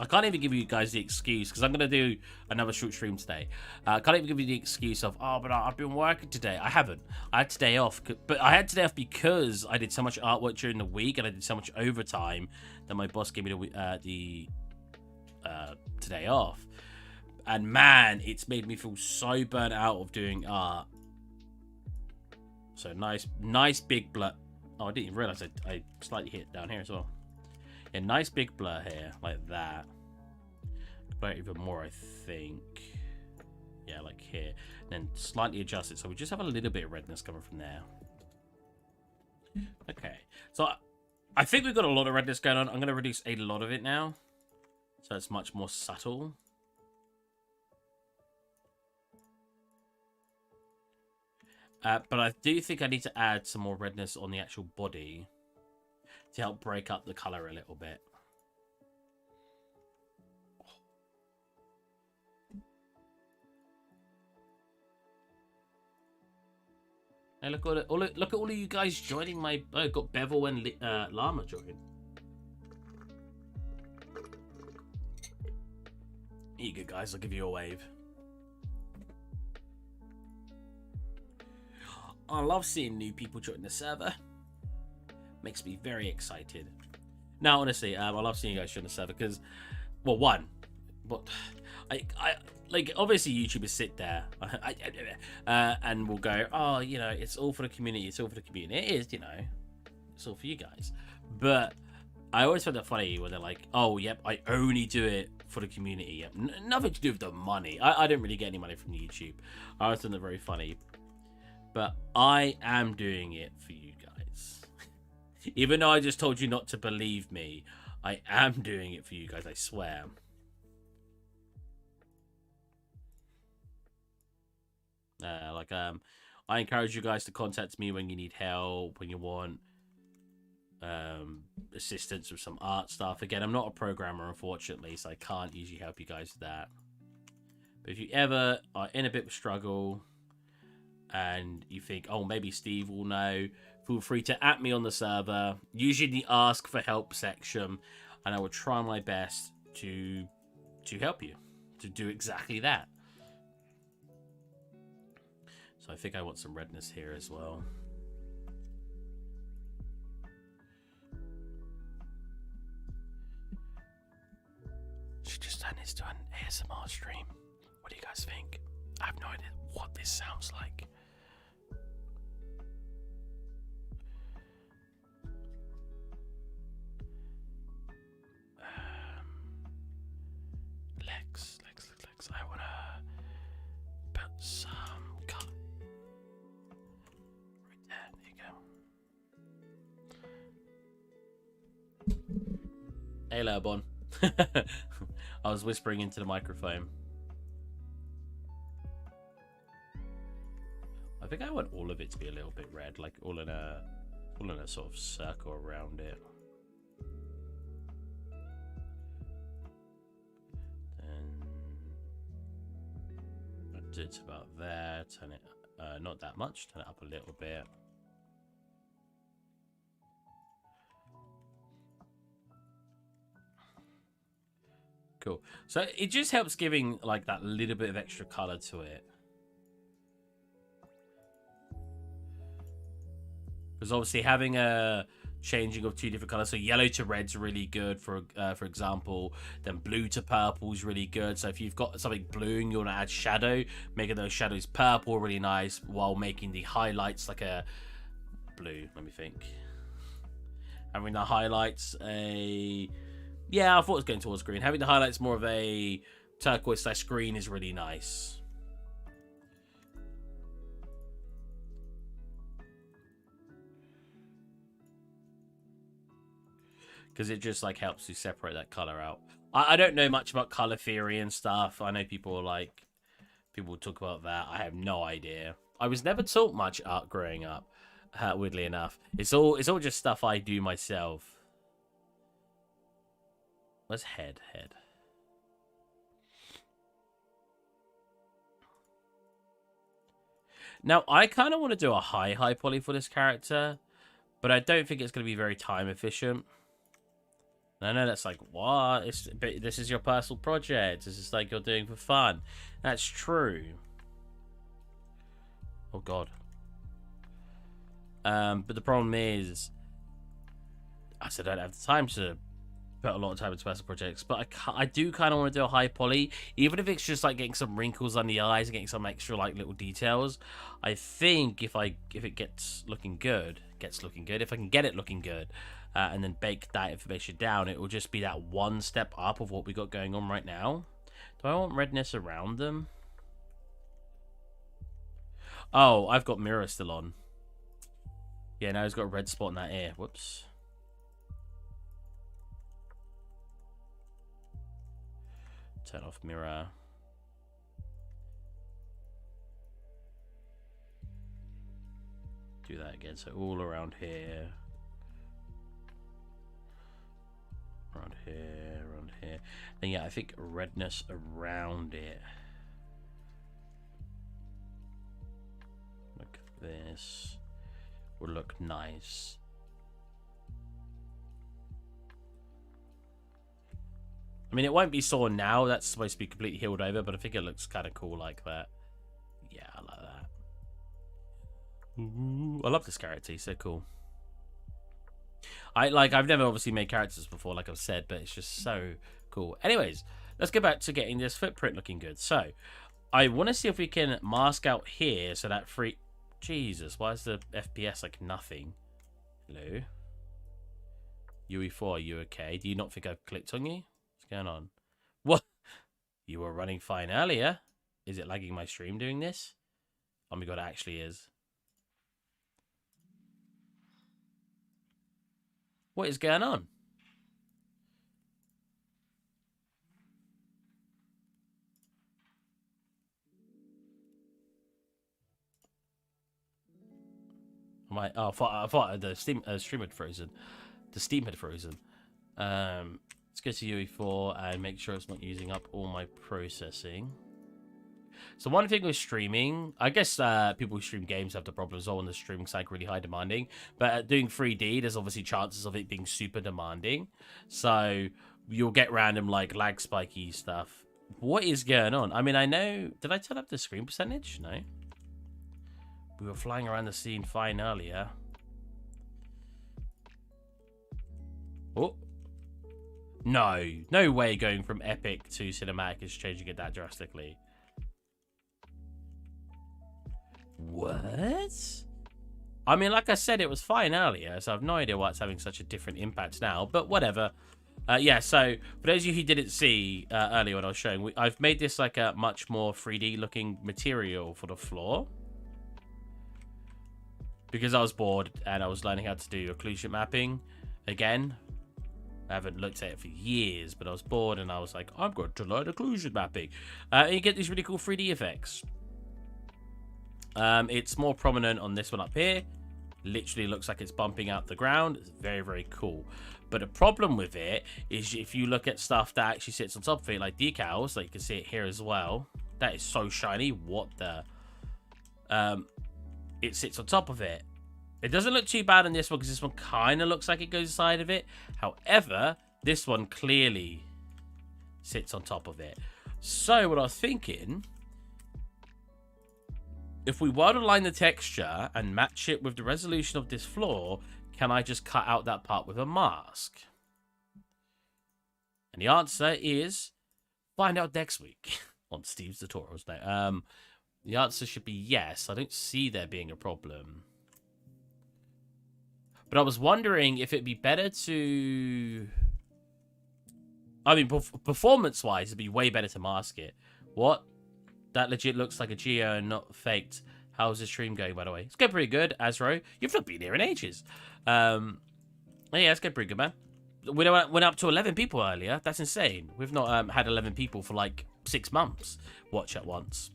I can't even give you guys the excuse, because I'm going to do another short stream today. I can't even give you the excuse of, oh, but I've been working today. I haven't. I had today off. But I had today off because I did so much artwork during the week, and I did so much overtime that my boss gave me the today off. And man, it's made me feel so burnt out of doing art. So nice big blur. Oh, I didn't even realize I slightly hit down here as well. Yeah, nice big blur here, like that. Blur it even more, I think. Yeah, like here. And then slightly adjust it, so we just have a little bit of redness coming from there. Okay, so I think we've got a lot of redness going on. I'm going to reduce a lot of it now, so it's much more subtle. But I do think I need to add some more redness on the actual body to help break up the color a little bit. Hey, look at all of you guys joining my... Oh, I've got Bevel and Llama joining. Here you go, guys. I'll give you a wave. I love seeing new people join the server. Makes me very excited. Now, honestly, I love seeing you guys join the server because, well, one, but I like obviously YouTubers sit there and will go, oh, you know, it's all for the community. It's all for the community. It is, you know, it's all for you guys. But I always find that funny when they're like, oh, yep, I only do it for the community. Yep. Nothing to do with the money. I don't really get any money from YouTube. I always find that very funny. But I am doing it for you guys. Even though I just told you not to believe me, I am doing it for you guys, I swear. I encourage you guys to contact me when you need help, when you want assistance with some art stuff. Again, I'm not a programmer, unfortunately, so I can't usually help you guys with that. But if you ever are in a bit of a struggle and you think, oh, maybe Steve will know, feel free to @ me on the server, usually the ask for help section, and I will try my best to help you to do exactly that. So I think I want some redness here as well. Should just turn this to an ASMR stream. What do you guys think? I have no idea what this sounds like. Legs. I want to put some cut right there. There you go. Hey, Lerbon. I was whispering into the microphone. I think I want all of it to be a little bit red, like all in a sort of circle around it. Then I'll do it about there. Turn it, not that much. Turn it up a little bit. Cool. So it just helps giving like that little bit of extra color to it. Because obviously having a changing of 2 different colors, so yellow to red's really good for example, then blue to purple is really good. So if you've got something blue and you want to add shadow, making those shadows purple really nice while making the highlights like a blue. Let me think. Having the highlights yeah, I thought it was going towards green. Having the highlights more of a turquoise / green is really nice. Because it just like helps to separate that color out. I don't know much about color theory and stuff. I know people talk about that. I have no idea. I was never taught much art growing up. Weirdly enough, it's all just stuff I do myself. Where's head? Now, I kind of want to do a high poly for this character, but I don't think it's going to be very time efficient. I know that's like, what? But this is your personal project. This is like you're doing for fun. That's true. Oh, God. But the problem is, I said I don't have the time to put a lot of time into personal projects, but I do kind of want to do a high poly, even if it's just like getting some wrinkles on the eyes and getting some extra like little details. I think if it gets looking good, if I can get it looking good, and then bake that information down, it will just be that one step up of what we got going on right now. Do I want redness around them? Oh, I've got mirror still on. Yeah, now he's got a red spot in that ear. Whoops. Turn off mirror. Do that again. So all around here. Around here. Then yeah, I think redness around it. Like this. Would look nice. I mean, it won't be sore now. That's supposed to be completely healed over, but I think it looks kind of cool like that. Yeah, I like that. Ooh, I love this character. He's so cool. I've never obviously made characters before, like I've said, but it's just so cool. Anyways, let's go back to getting this footprint looking good. So, I want to see if we can mask out here so that free... Jesus, why is the FPS like nothing? Hello? UE4, are you okay? Do you not think I've clicked on you? What's going on? What? You were running fine earlier. Is it lagging my stream doing this? Oh my god, it actually is. What is going on? I thought the stream had frozen. The Steam had frozen. Let's go to UE4 and make sure it's not using up all my processing. So one thing with streaming, I guess people who stream games have the problem as well when the streaming side really high demanding. But doing 3D, there's obviously chances of it being super demanding. So you'll get random like lag spiky stuff. What is going on? I mean, I know... Did I turn up the screen percentage? No. We were flying around the scene fine earlier. Oh. No. No way going from epic to cinematic is changing it that drastically. What? I mean, like I said, it was fine earlier, so I have no idea why it's having such a different impact now, but whatever. Yeah, so for those of you who didn't see earlier when I was showing, I've made this like a much more 3D looking material for the floor. Because I was bored and I was learning how to do occlusion mapping again. I haven't looked at it for years, but I was bored and I was like, I'm going to learn occlusion mapping. And you get these really cool 3D effects. It's more prominent on this one up here. Literally looks like it's bumping out the ground. It's very, very cool. But the problem with it is if you look at stuff that actually sits on top of it, like decals, like you can see it here as well. That is so shiny. What the... it sits on top of it. It doesn't look too bad on this one because this one kind of looks like it goes inside of it. However, this one clearly sits on top of it. So what I was thinking, if we were to line the texture and match it with the resolution of this floor, can I just cut out that part with a mask? And the answer is, find out next week on Steve's tutorials now. The answer should be yes. I don't see there being a problem. But I was wondering if it'd be better to... I mean, performance-wise, it'd be way better to mask it. What? That legit looks like a geo and not faked. How's the stream going, by the way? It's going pretty good, Azro. You've not been here in ages. Yeah, it's going pretty good, man. We went up to 11 people earlier. That's insane. We've not had 11 people for like 6 months watch at once.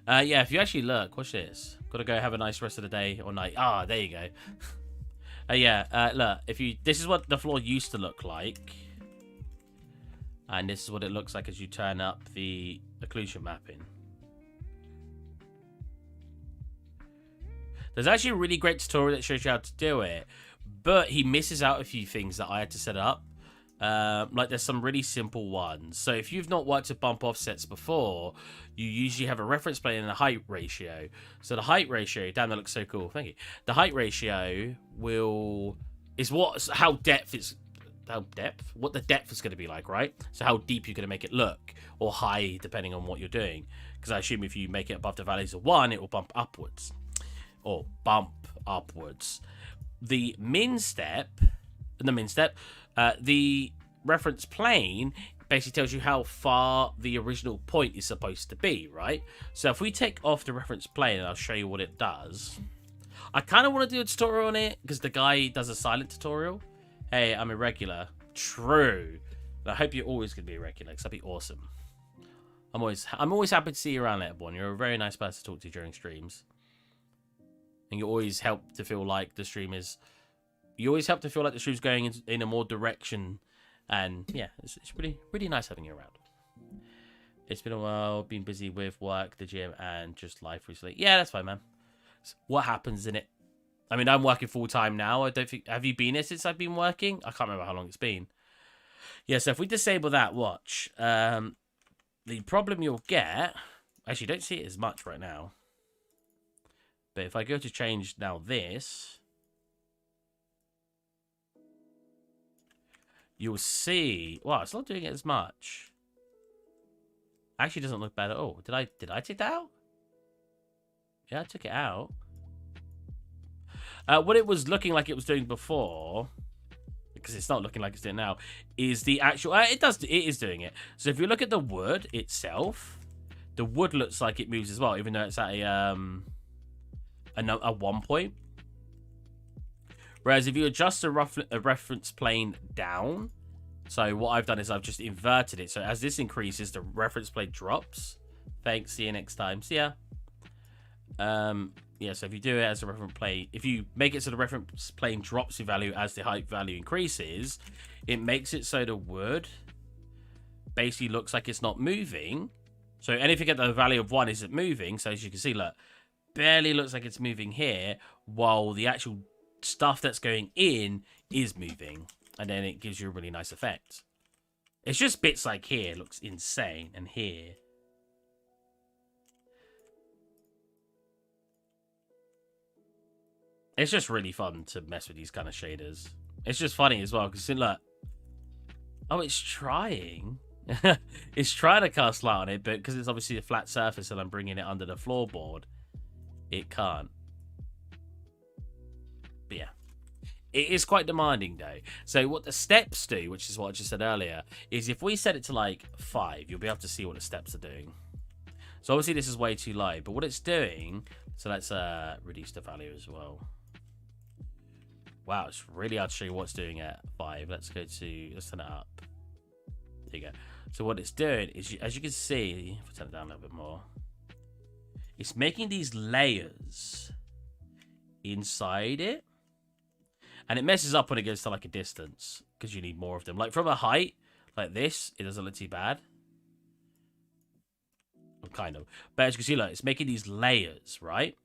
Yeah, if you actually look, watch this. Gotta go have a nice rest of the day or night. Ah, there you go. Yeah, look, this is what the floor used to look like. And this is what it looks like as you turn up the occlusion mapping. There's actually a really great tutorial that shows you how to do it, but he misses out a few things that I had to set up. Like there's some really simple ones. So if you've not worked with bump offsets before, you usually have a reference plane and a height ratio. So the height ratio, damn, that looks so cool. Thank you. The height ratio is what the depth is going to be like, right? So how deep you're going to make it look, or high, depending on what you're doing. Because I assume if you make it above the values of 1, it will bump upwards. Or bump upwards. The reference plane basically tells you how far the original point is supposed to be, right? So if we take off the reference plane, and I'll show you what it does. I kind of want to do a tutorial on it because the guy does a silent tutorial. Hey, I'm irregular. True. But I hope you're always going to be irregular because that'd be awesome. I'm always happy to see you around, Letterborn. You're a very nice person to talk to during streams. And you always help to feel like the stream is... You always help to feel like the stream's going in a more direction. And yeah, it's really nice having you around. It's been a while, been busy with work, the gym, and just life recently. Yeah, that's fine, man. It's what happens in it? I mean, I'm working full time now. I don't think... Have you been here since I've been working? I can't remember how long it's been. Yeah, so if we disable that watch, the problem you'll get... Actually, don't see it as much right now. But if I go to change now this... You'll see... Wow, it's not doing it as much. Actually doesn't look bad at all. Did I take that out? Yeah, I took it out. What it was looking like it was doing before, because it's not looking like it's doing now, is the actual... it is doing it. So if you look at the wood itself, the wood looks like it moves as well, even though it's at a 1 point. Whereas if you adjust a reference plane down, so what I've done is I've just inverted it. So as this increases, the reference plane drops. Thanks. See you next time. See ya. Yeah, so if you do it as a reference plane, if you make it so the reference plane drops in value as the height value increases, it makes it so the wood basically looks like it's not moving. So anything at the value of 1 isn't moving. So as you can see, look, barely looks like it's moving here, while the actual stuff that's going in is moving. And then it gives you a really nice effect. It's just bits like here looks insane, and here. It's just really fun to mess with these kind of shaders. It's just funny as well, because look. Oh, it's trying. It's trying to cast light on it, but because it's obviously a flat surface and I'm bringing it under the floorboard, it can't. But yeah. It is quite demanding, though. So what the steps do, which is what I just said earlier, is if we set it to, like, 5, you'll be able to see what the steps are doing. So obviously this is way too low, but what it's doing... So let's reduce the value as well. Wow, it's really hard to show you what's doing at 5. Let's turn it up. There you go. So what it's doing is, as you can see, if I turn it down a little bit more, it's making these layers inside it. And it messes up when it gets to like a distance, because you need more of them. Like from a height, like this, it doesn't look too bad. Well, kind of. But as you can see, like, it's making these layers, right?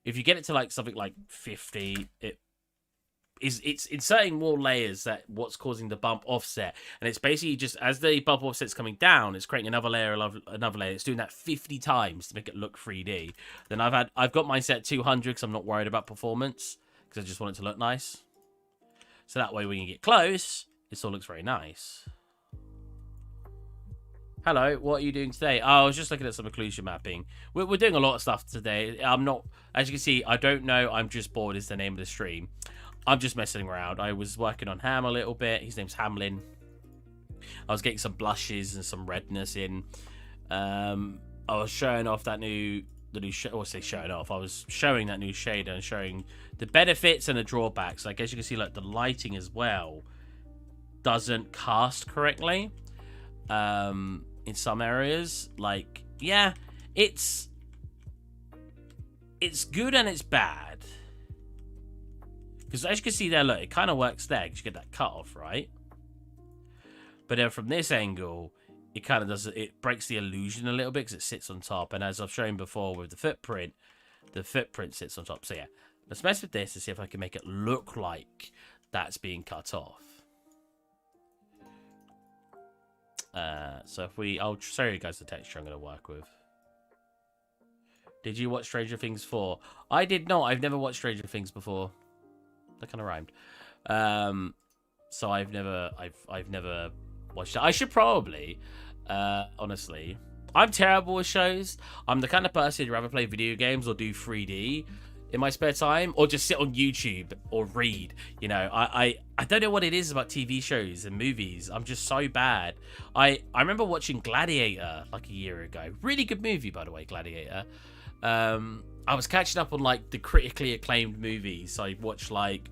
If you get it to like something like 50, it's inserting more layers that what's causing the bump offset. And it's basically just, as the bump offset's coming down, it's creating another layer, another layer. It's doing that 50 times to make it look 3D. Then I've got mine set at 200 because I'm not worried about performance, because I just want it to look nice. So that way when you get close, it still looks very nice. Hello, what are you doing today? Oh, I was just looking at some occlusion mapping. We're doing a lot of stuff today. I'm not, as you can see, I don't know. I'm just bored is the name of the stream. I'm just messing around. I was working on Ham a little bit. His name's Hamlin. I was getting some blushes and some redness in. I was showing off that new... I was showing that new shader and showing the benefits and the drawbacks. Like, as you can see, like, the lighting as well doesn't cast correctly in some areas. Like, yeah, it's good and it's bad, because as you can see there, look, it kind of works there because you get that cut off, right? But then from this angle, it kind of does, it breaks the illusion a little bit because it sits on top. And as I've shown before with the footprint sits on top. So yeah, let's mess with this and see if I can make it look like that's being cut off. So if I'll show you guys the texture I'm going to work with. Did you watch Stranger Things 4? I did not. I've never watched Stranger Things before. That kind of rhymed. So I've never watched it. I should probably, honestly. I'm terrible with shows. I'm the kind of person who'd rather play video games or do 3D in my spare time, or just sit on YouTube or read. You know, I don't know what it is about TV shows and movies. I'm just so bad. I remember watching Gladiator like a year ago. Really good movie, by the way, Gladiator. I was catching up on like the critically acclaimed movies. So I watched like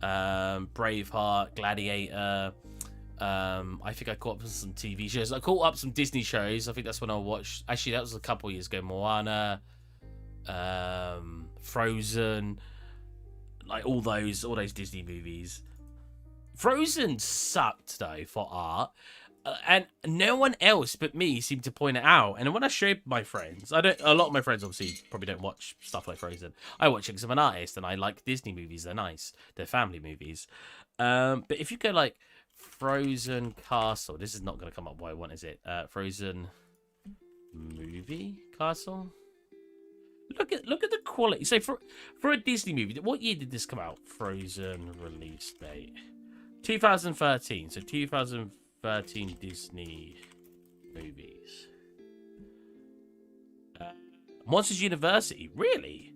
Braveheart, Gladiator. I think I caught up with some TV shows. I caught up some Disney shows. I think that's when I watched. Actually, that was a couple years ago. Moana, Frozen, like all those Disney movies. Frozen sucked though for art, and no one else but me seemed to point it out. And when I showed my friends, a lot of my friends obviously probably don't watch stuff like Frozen. I watch it because I'm an artist and I like Disney movies. They're nice. They're family movies. But if you go like Frozen Castle, this is not going to come up. What one is it? Frozen movie Castle. Look at the quality. So for a Disney movie, what year did this come out? Frozen release date 2013. So 2013 Disney movies. Monsters University. Really?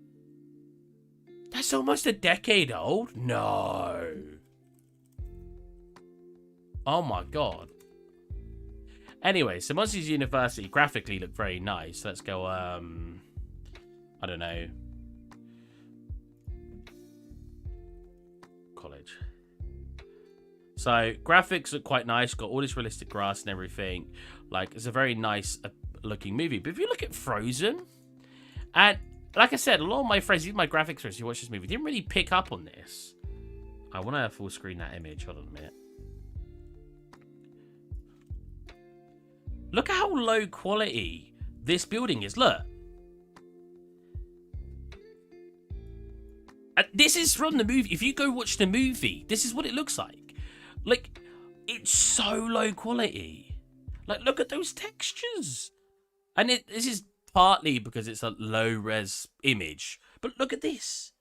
That's almost a decade old. No. Oh my god. Anyway, so Monsters University graphically looked very nice. Let's go, I don't know. College. So, graphics look quite nice. Got all this realistic grass and everything. Like, it's a very nice looking movie. But if you look at Frozen, and like I said, a lot of my friends, even my graphics friends who watch this movie, didn't really pick up on this. I want to full screen that image. Hold on a minute. Look how low quality this building is. Look. This is from the movie. If you go watch the movie, this is what it looks like. Like, it's so low quality. Like, look at those textures. And this is partly because it's a low-res image. But look at this.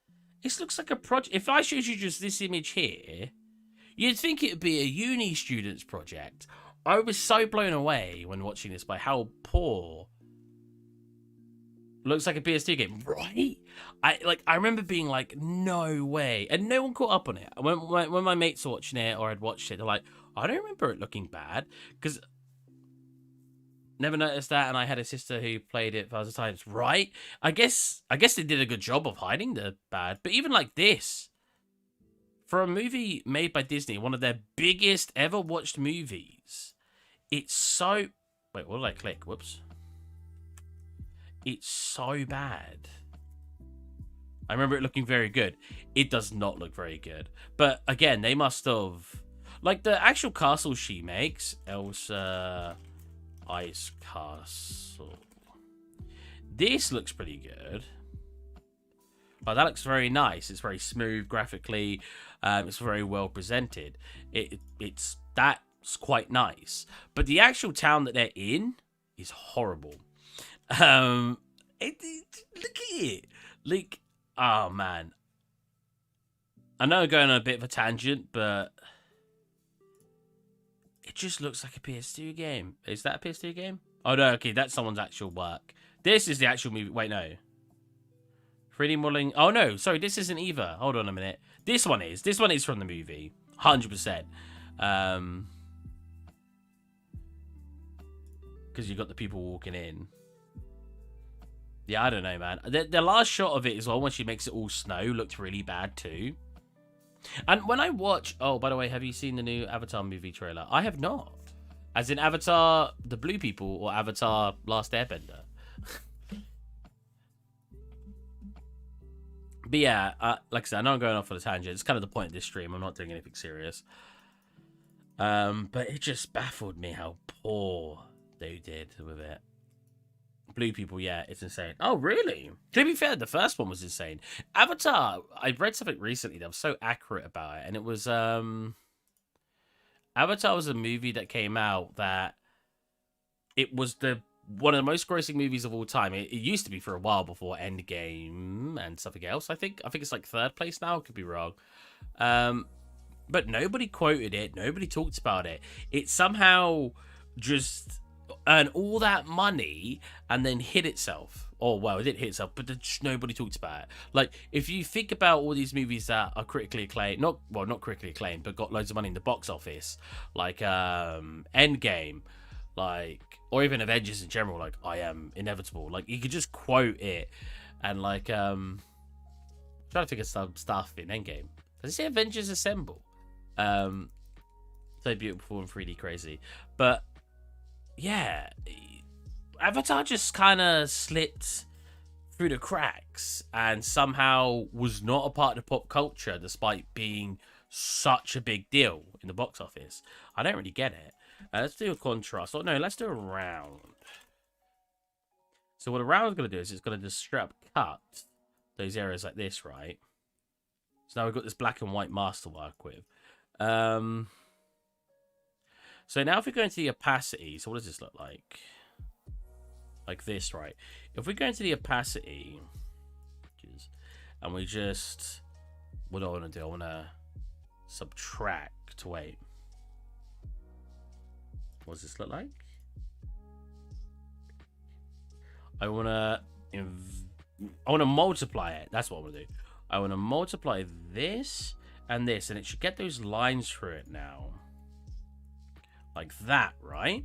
This looks like a project. If I showed you just this image here, you'd think it would be a uni student's project. I was so blown away when watching this by how poor. Looks like a PS2 game, right? I remember being like, no way. And no one caught up on it. When my mates were watching it or I'd watched it, they're like, I don't remember it looking bad. Because never noticed that, and I had a sister who played it thousands of times. Right? I guess they did a good job of hiding the bad. But even like this, for a movie made by Disney, one of their biggest ever watched movies, it's so... Wait, what did I click? Whoops. It's so bad. I remember it looking very good. It does not look very good. But again, they must have... Like, the actual castle she makes, Elsa Ice Castle. This looks pretty good. Oh, that looks very nice. It's very smooth graphically. It's very well presented. That's quite nice. But the actual town that they're in is horrible. Look at it. Like, oh man. I know I'm going on a bit of a tangent, but it just looks like a PS2 game. Is that a PS2 game? Oh no, okay, that's someone's actual work. This is the actual movie. Wait, no. 3D modeling. Oh no, sorry, this isn't either. Hold on a minute. This one is. This one is from the movie. 100%. Because you got the people walking in. Yeah, I don't know, man. The last shot of it as well, when she makes it all snow, looked really bad too. And when I watch... Oh, by the way, have you seen the new Avatar movie trailer? I have not. As in Avatar The Blue People or Avatar Last Airbender. But yeah, like I said, I know I'm going off on a tangent. It's kind of the point of this stream. I'm not doing anything serious. But it just baffled me how poor they did with it. Blue People, yeah, it's insane. Oh, really? To be fair, the first one was insane. Avatar, I read something recently that was so accurate about it, and it was, Avatar was a movie that came out that it was one of the most grossing movies of all time. It used to be for a while before Endgame and something else, I think. I think it's like third place now, I could be wrong. But nobody quoted it, nobody talked about it. It somehow just... earn all that money and then hit itself. Oh, well, it didn't hit itself, but just nobody talks about it. Like, if you think about all these movies that are critically acclaimed, not critically acclaimed, but got loads of money in the box office, like Endgame, like, or even Avengers in general, like I Am Inevitable, like you could just quote it, and like trying to think of some stuff in Endgame. Does it say Avengers Assemble? So beautiful and 3D crazy, but. Yeah, Avatar just kind of slipped through the cracks and somehow was not a part of the pop culture despite being such a big deal in the box office. I don't really get it. Let's do a contrast. Oh, no, let's do a round. So what a round is going to do is it's going to just straight up cut those areas like this, right? So now we've got this black and white mask to work with. So now if we go into the opacity, so what does this look like? Like this, right? If we go into the opacity, and we just... What do I want to do? I want to subtract, wait. What does this look like? I want to multiply it. That's what I want to do. I want to multiply this and this, and it should get those lines through it now. Like that, right?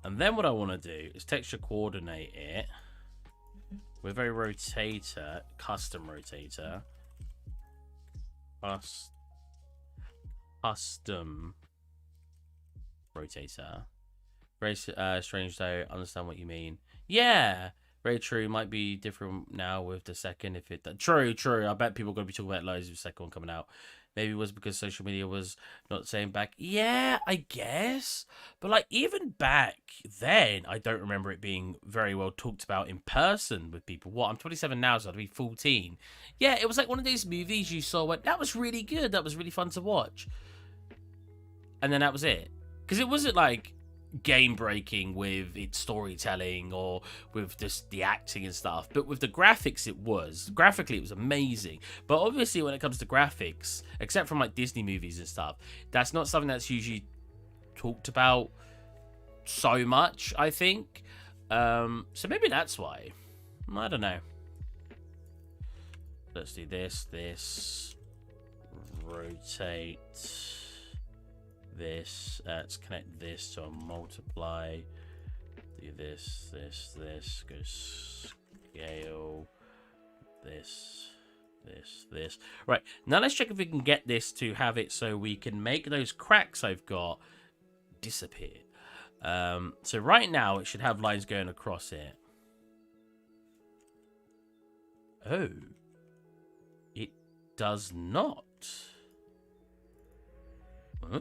And then what I want to do is texture coordinate it with a rotator, custom rotator. Custom rotator. Very strange though, understand what you mean. Yeah, Very true. Might be different now with the second. If it true, true. I bet people are gonna be talking about loads of the second one coming out. Maybe it was because social media was not saying back. Yeah, I guess. But like even back then, I don't remember it being very well talked about in person with people. What? I'm 27 now, so I'd be 14. Yeah, it was like one of those movies you saw went, that was really good. That was really fun to watch. And then that was it. Because it wasn't like game breaking with its storytelling or with just the acting and stuff, but with the graphics it was graphically it was amazing. But obviously when it comes to graphics, except from like Disney movies and stuff, that's not something that's usually talked about so much, I think. So maybe that's why. I don't know. Let's do this rotate this. Let's connect this to a multiply. Do this. Go scale. This. Right, now let's check if we can get this to have it so we can make those cracks I've got disappear. So right now it should have lines going across it. Oh. It does not. Huh?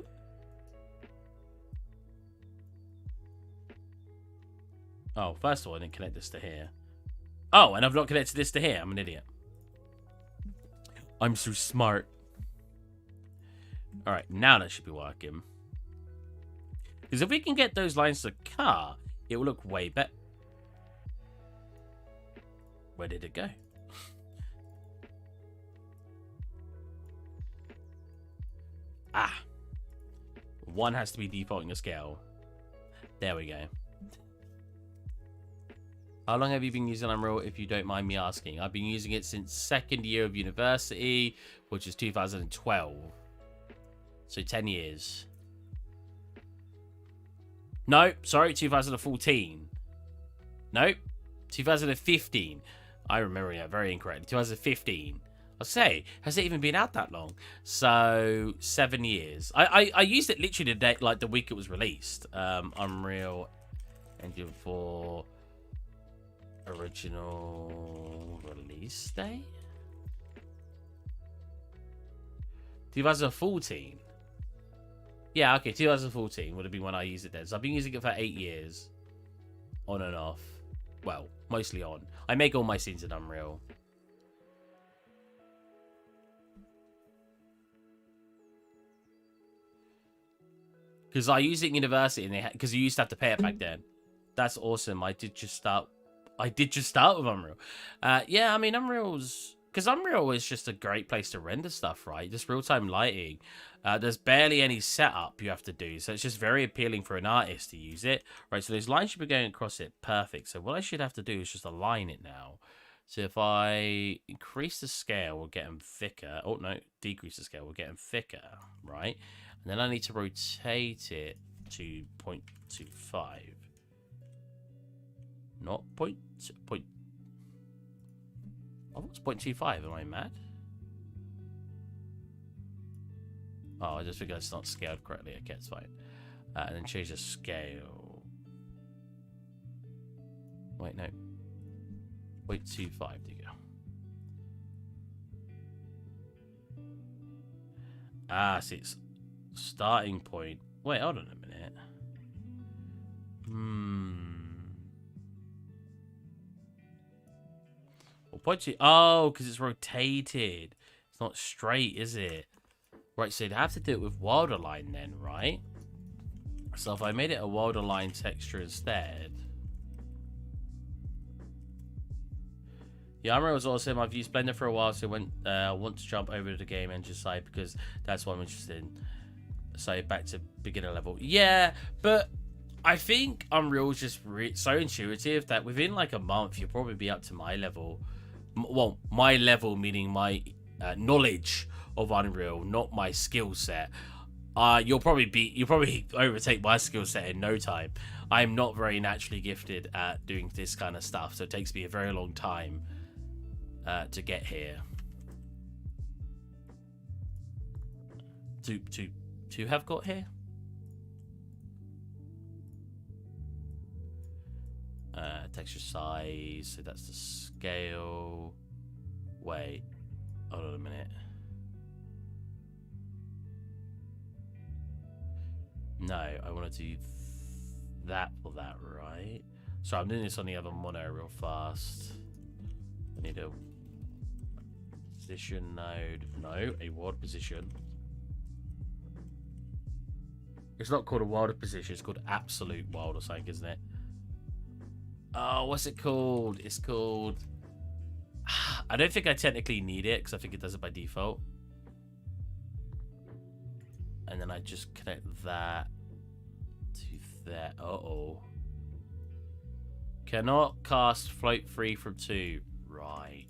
Oh, first of all, I didn't connect this to here. Oh, and I've not connected this to here. I'm an idiot. I'm so smart. Alright, now that should be working. Because if we can get those lines to car, it will look way better. Where did it go? Ah. One has to be defaulting a scale. There we go. How long have you been using Unreal, if you don't mind me asking? I've been using it since second year of university, which is 2012. So 10 years. No, sorry, 2014. Nope, 2015. I remember that very incorrectly. 2015. I'll say, has it even been out that long? So 7 years. I used it literally the day, like the week it was released. Unreal Engine 4 original release day, 2014. Yeah, okay, 2014 would have been when I used it then. So I've been using it for 8 years, on and off. Well, mostly on. I make all my scenes in Unreal. Because I used it in university, and because you used to have to pay it back then. That's awesome. I did just start with Unreal. Yeah, I mean, Unreal's... Because Unreal is just a great place to render stuff, right? Just real-time lighting. There's barely any setup you have to do, so it's just very appealing for an artist to use it. Right, so those lines should be going across it. Perfect. So what I should have to do is just align it now. So if I increase the scale, we'll get them thicker. Oh, no, decrease the scale, we'll get them thicker, right? And then I need to rotate it to 0.25. Not point. Oh, what's 0.25? Am I mad? Oh, I just figured it's not scaled correctly. Okay, it's fine. And then change the scale. Wait, no. 0.25, there you go. Ah, see, it's starting point. Wait, hold on a minute. Well, 0.2. Oh, because it's rotated. It's not straight, is it? Right, so you'd have to do it with Wilderline then, right? So if I made it a Wilderline texture instead. Yeah, Unreal was awesome. I've used Blender for a while, so I want to jump over to the game engine side because that's what I'm interested in. So back to beginner level. Yeah, but I think Unreal is just so intuitive that within like a month, you'll probably be up to my level. Well, my level meaning my knowledge of Unreal, not my skill set. You'll probably overtake my skill set in no time. I'm not very naturally gifted at doing this kind of stuff, so it takes me a very long time to get here. To have got here. Texture size, so that's the scale. Wait, hold on a minute. No, I want to do that for that, right? So I'm doing this on the other monitor real fast. I need a position node. No, a world position. It's not called a world of position, it's called absolute world or something, isn't it? Oh, what's it called? It's called... I don't think I technically need it, because I think it does it by default. And then I just connect that to that. Uh-oh. Cannot cast float free from 2. Right.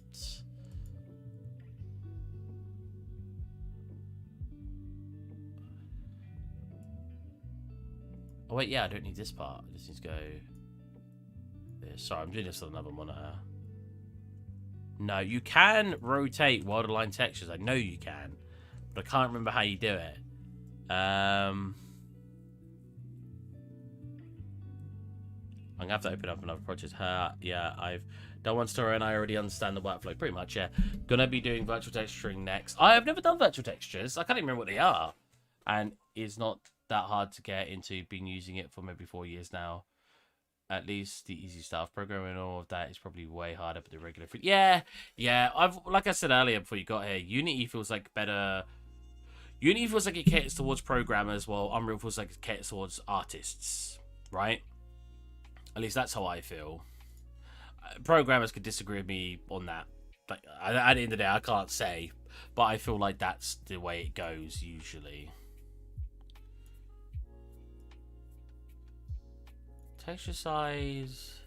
Oh, wait, yeah, I don't need this part. I just need to go... there. Sorry, I'm doing this on another monitor. No, you can rotate world-aligned textures. I know you can. But I can't remember how you do it. I'm gonna have to open up another project. Yeah, I've done one story and I already understand the workflow pretty much. Yeah, gonna be doing virtual texturing next. I have never done virtual textures. I can't even remember what they are, and it's not that hard to get into. Been using it for maybe 4 years now. At least the easy stuff, programming and all of that is probably way harder for the regular. Yeah. I've like I said earlier before you got here, Unity feels like better. Unity feels like it caters towards programmers, while Unreal feels like it caters towards artists, right? At least that's how I feel. Programmers could disagree with me on that. Like, at the end of the day, I can't say, but I feel like that's the way it goes usually. Texture size.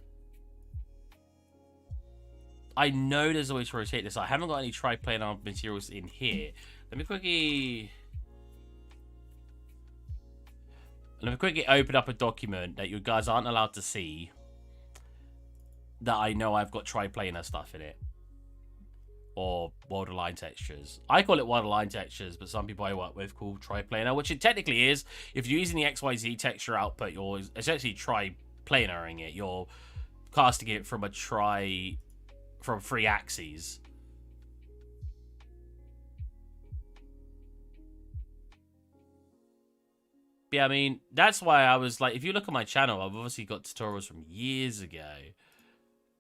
I know there's a way to rotate this. I haven't got any triplanar materials in here. Let me quickly open up a document that you guys aren't allowed to see that I know I've got triplanar stuff in it. Or world-aligned textures. I call it world-aligned textures, but some people I work with call triplanar, which it technically is. If you're using the XYZ texture output, you're essentially triplanaring it. You're casting it from from 3 axes. Yeah, I mean, that's why I was like, if you look at my channel, I've obviously got tutorials from years ago.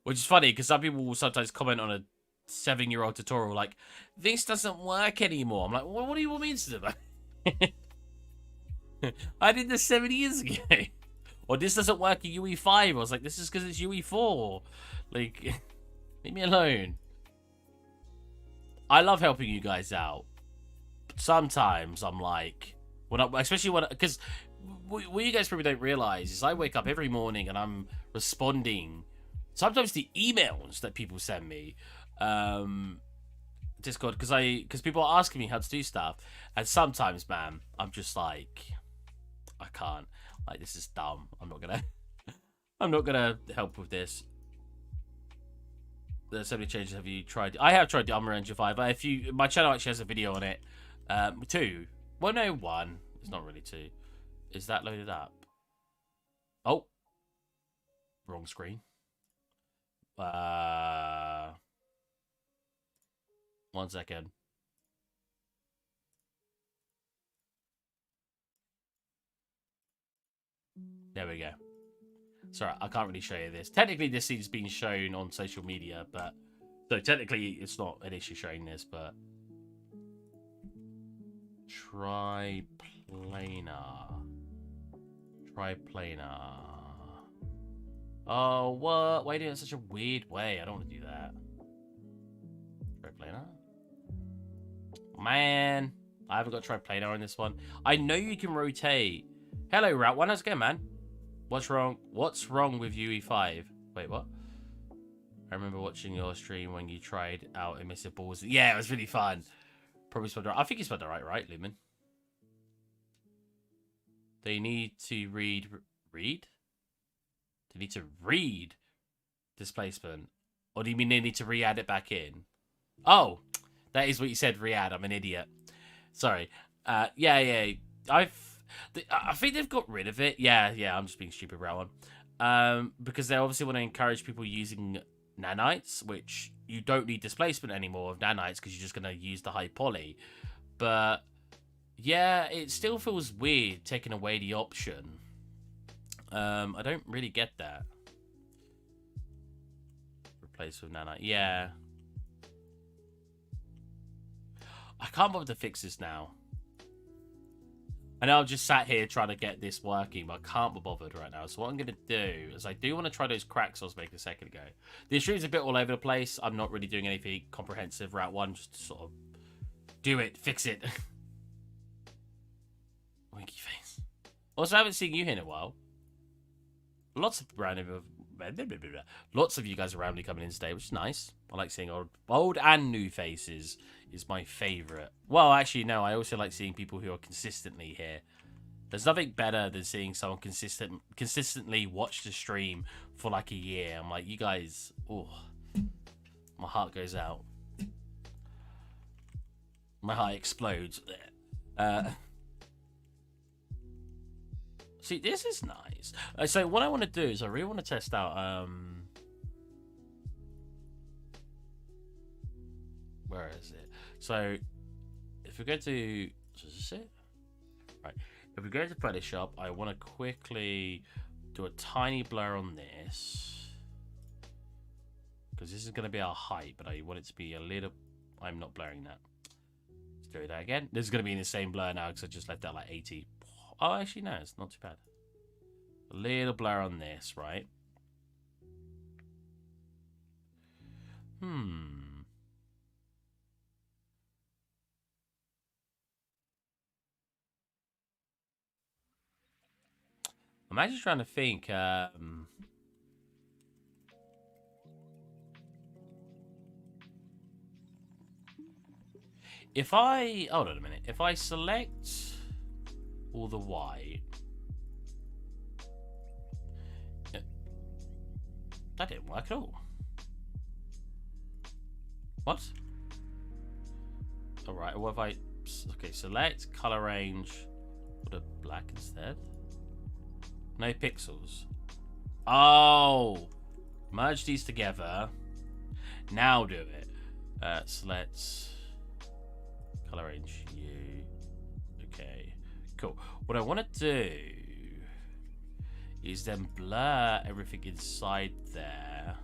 Which is funny, because some people will sometimes comment on a 7-year-old tutorial like, this doesn't work anymore. I'm like, well, what do you want me to do? I did this 7 years ago. Or this doesn't work in UE5. I was like, this is because it's UE4. Like, leave me alone. I love helping you guys out. But sometimes I'm like... especially because what you guys probably don't realize is I wake up every morning and I'm responding sometimes the emails that people send me, Discord, because people are asking me how to do stuff, and sometimes, man, I'm just like, I can't. Like, this is dumb. I'm not gonna help with this. There's so many changes. Have you tried? I have tried the Unreal Engine 5. My channel actually has a video on it. 2. Well, no, 1. It's not really 2. Is that loaded up? Oh. Wrong screen. 1 second. There we go. Sorry, I can't really show you this. Technically, this is being shown on social media, but... So, technically, it's not an issue showing this, but... Triplanar. Oh, what? Why are you doing it in such a weird way? I don't want to do that. Triplanar? Man, I haven't got triplanar on this one. I know you can rotate. Hello, Route 1. How's it going, man? What's wrong? What's wrong with UE5? Wait, what? I remember watching your stream when you tried out emissive balls. Yeah, it was really fun. Probably spelled right. I think you spelled it right, Lumen. They need to read? They need to read displacement. Or do you mean they need to re-add it back in? Oh, that is what you said, re-add. I'm an idiot. Sorry. Yeah. I think they've got rid of it. Yeah, I'm just being stupid, Rowan. because they obviously want to encourage people using nanites, which you don't need displacement anymore of nanites because you're just going to use the high poly. But yeah, it still feels weird taking away the option. I don't really get that. Replace with nanite. Yeah. I can't bother to fix this now. I know I've just sat here trying to get this working, but I can't be bothered right now. So what I'm going to do is I do want to try those cracks I was making a second ago. The stream's a bit all over the place. I'm not really doing anything comprehensive. Route 1, just to sort of do it, fix it. Winky face. Also, I haven't seen you here in a while. Lots of you guys around me coming in today, which is nice. I like seeing old and new faces. Is my favorite. Well, actually, no. I also like seeing people who are consistently here. There's nothing better than seeing someone consistently watch the stream for like a year. I'm like, you guys. Oh, my heart goes out. My heart explodes. See, this is nice. So what I want to do is I really want to test out. Where is it? So, if we go to, is this it? Right. If we go to Photoshop, I want to quickly do a tiny blur on this. Because this is going to be our height, but I want it to be a little, I'm not blurring that. Let's do that again. This is going to be in the same blur now because I just left that like 80. Oh, actually, no, it's not too bad. A little blur on this, right? I'm actually trying to think. If I... Hold on a minute. If I select all the white... That didn't work at all. What? Alright, what if I... Okay, select, color range. Put a black instead. No pixels. Oh! Merge these together. Now do it. Select... Color range U. Okay, cool. What I want to do is then blur everything inside there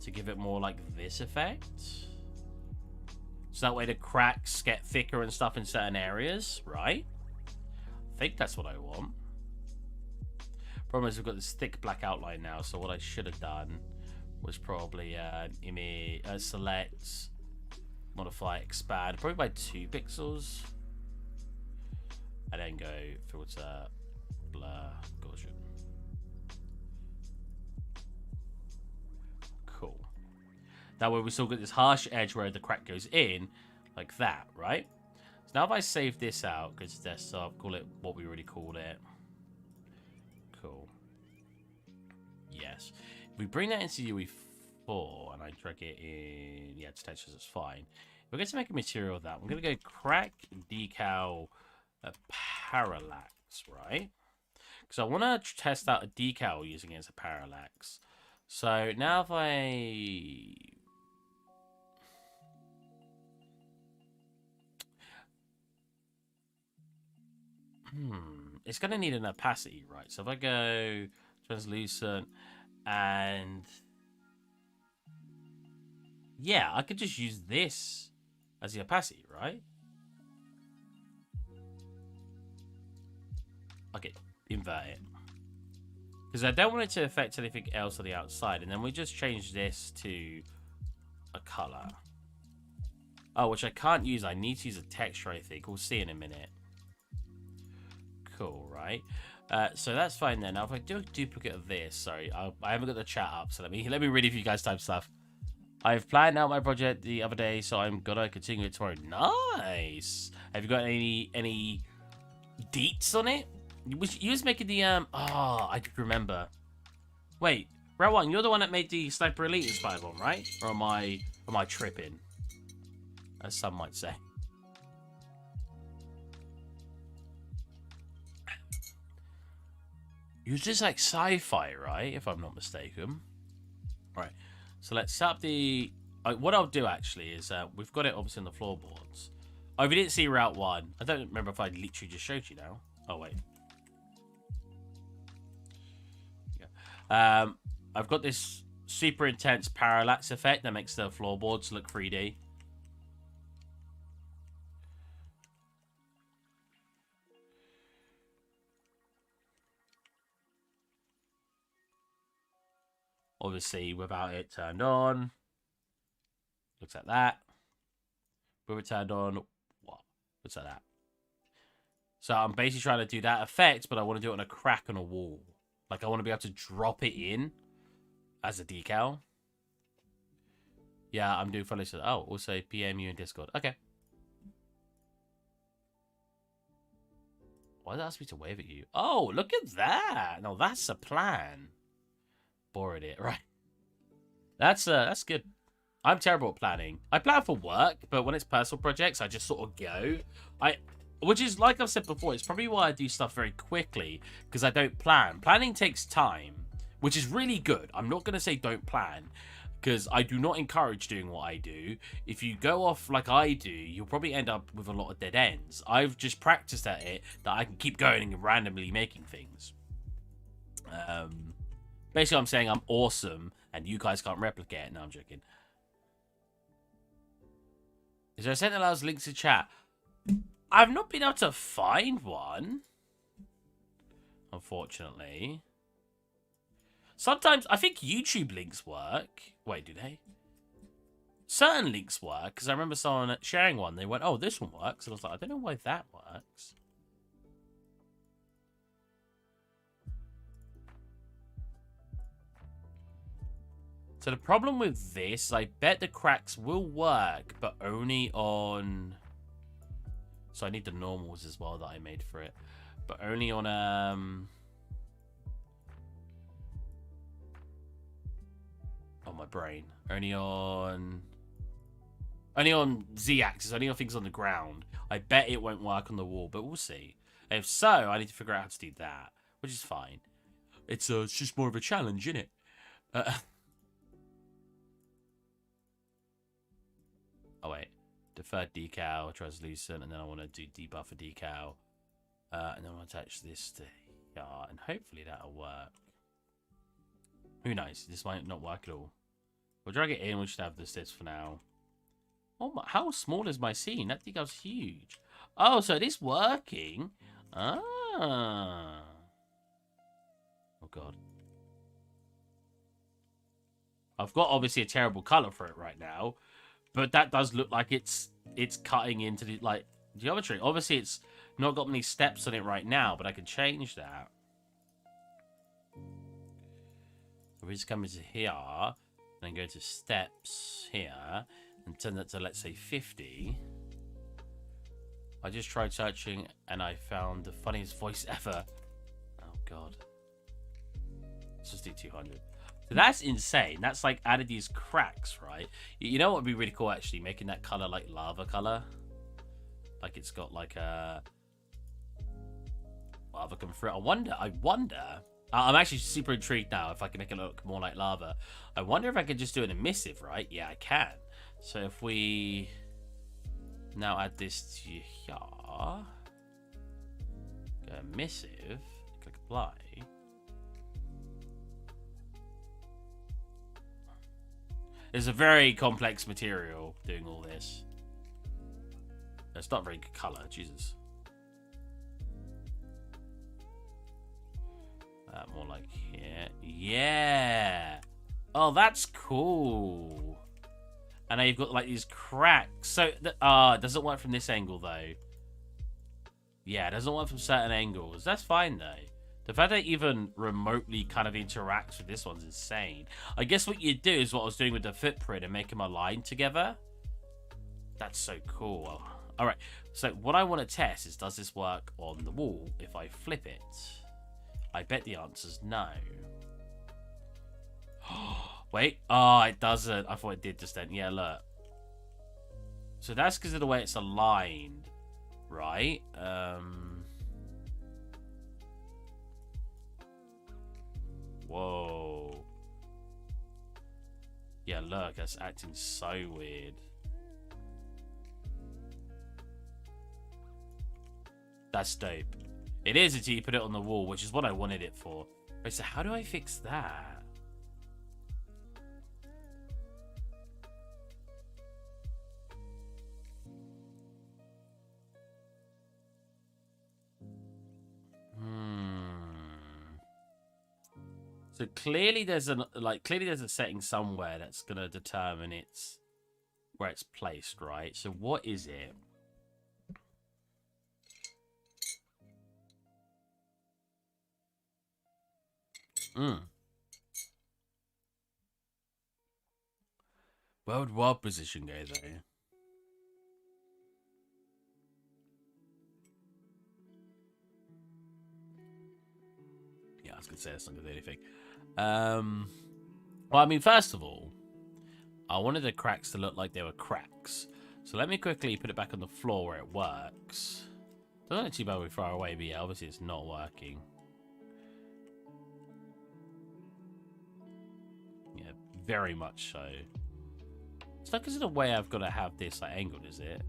to give it more like this effect. So that way the cracks get thicker and stuff in certain areas, right? I think that's what I want. Problem is we've got this thick black outline now, so what I should have done was probably select, modify, expand, probably by 2 pixels, and then go filter, blur, Gaussian. Cool. That way we still get this harsh edge where the crack goes in, like that, right? So now if I save this out, because it's desktop, call it what we already called it. Cool. Yes. If we bring that into UE4 and I drag it in, yeah, it's textures, it's fine. We're going to make a material of that. I'm going to go crack, decal, parallax, right? Because I want to test out a decal using it as a parallax. So now if I... It's going to need an opacity, right? So if I go translucent and... Yeah, I could just use this as the opacity, right? Okay, invert it. Because I don't want it to affect anything else on the outside. And then we just change this to a color. Oh, which I can't use. I need to use a texture, I think. We'll see in a minute. Cool, right? So that's fine then. Now, if I do a duplicate of this, sorry, I haven't got the chat up, so let me read it for you guys type stuff. I've planned out my project the other day, so I'm gonna continue it tomorrow. Nice. Have you got any deets on it? You was making the oh, I remember. Wait, Route 1, you're the one that made the Sniper Elite inspired one, right? Or am I tripping? As some might say. You're just like sci-fi, right? If I'm not mistaken. Right. So let's set up the... what I'll do, actually, is we've got it obviously on the floorboards. Oh, if you didn't see Route 1, I don't remember if I literally just showed you now. Oh, wait. Yeah. I've got this super intense parallax effect that makes the floorboards look 3D. Obviously, without it turned on, looks like that. With it turned on, what? Looks like that. So I'm basically trying to do that effect, but I want to do it on a crack on a wall. Like, I want to be able to drop it in as a decal. Yeah, I'm doing fully. Oh, also PMU in Discord. Okay. Why did it ask me to wave at you? Oh, look at that. No, that's a plan. Borrowed it, right? That's good. I'm terrible at planning. I plan for work, but when it's personal projects, I just sort of go. Which is, like I've said before, it's probably why I do stuff very quickly, because I don't plan. Planning takes time, which is really good. I'm not going to say don't plan, because I do not encourage doing what I do. If you go off like I do, you'll probably end up with a lot of dead ends. I've just practiced at it that I can keep going and randomly making things. Basically, I'm saying I'm awesome, and you guys can't replicate it. No, I'm joking. Is there a set that allows links to chat? I've not been able to find one, unfortunately. Sometimes, I think YouTube links work. Wait, do they? Certain links work, because I remember someone sharing one. They went, oh, this one works. And I was like, I don't know why that works. So the problem with this is I bet the cracks will work, but only on... So I need the normals as well that I made for it. But only on, oh, my brain. Only on Z-axis, only on things on the ground. I bet it won't work on the wall, but we'll see. If so, I need to figure out how to do that, which is fine. It's just more of a challenge, isn't it? Oh, wait. Deferred decal, translucent, and then I want to do debuffer decal. And then I'll attach this to here, and hopefully that'll work. Who knows? This might not work at all. We'll drag it in, we should have this for now. Oh my, how small is my scene? That decal's huge. Oh, so it is working. Ah. Oh, God. I've got, obviously, a terrible colour for it right now. But that does look like it's cutting into the, like, geometry. Obviously, it's not got many steps on it right now, but I can change that. We just come into here, and then go to steps here, and turn that to, let's say, 50. I just tried searching, and I found the funniest voice ever. Oh, God. Let's just do 200. So that's insane. That's like added these cracks, right? You know what would be really cool, actually? Making that color like lava color. Like it's got like a lava come through. I wonder. I'm actually super intrigued now if I can make it look more like lava. I wonder if I could just do an emissive, right? Yeah, I can. So if we now add this to here. Go emissive. Click apply. It's a very complex material doing all this. It's not very good color, Jesus. More like here. Yeah. Oh, that's cool. And now you've got like these cracks. So, it doesn't work from this angle though. Yeah, it doesn't work from certain angles. That's fine though. The fact that it even remotely kind of interacts with this one's insane. I guess what you do is what I was doing with the footprint and make them align together. That's so cool. All right, so what I want to test is, does this work on the wall if I flip it? I bet the answer's no. Wait, oh, it doesn't. I thought it did just then. Yeah, look. So that's because of the way it's aligned, right? Whoa. Yeah, look, that's acting so weird. That's dope. It is until you put it on the wall, which is what I wanted it for. Right, so how do I fix that? So clearly there's a setting somewhere that's gonna determine where it's placed, right? So what is it? Where would wild position go though? Yeah, I was gonna say that's not gonna do anything. Well, I mean, first of all, I wanted the cracks to look like they were cracks. So let me quickly put it back on the floor where it works. Doesn't actually matter far away, but yeah, obviously it's not working. Yeah, very much so. It's not because of the way I've got to have this like angled, is it?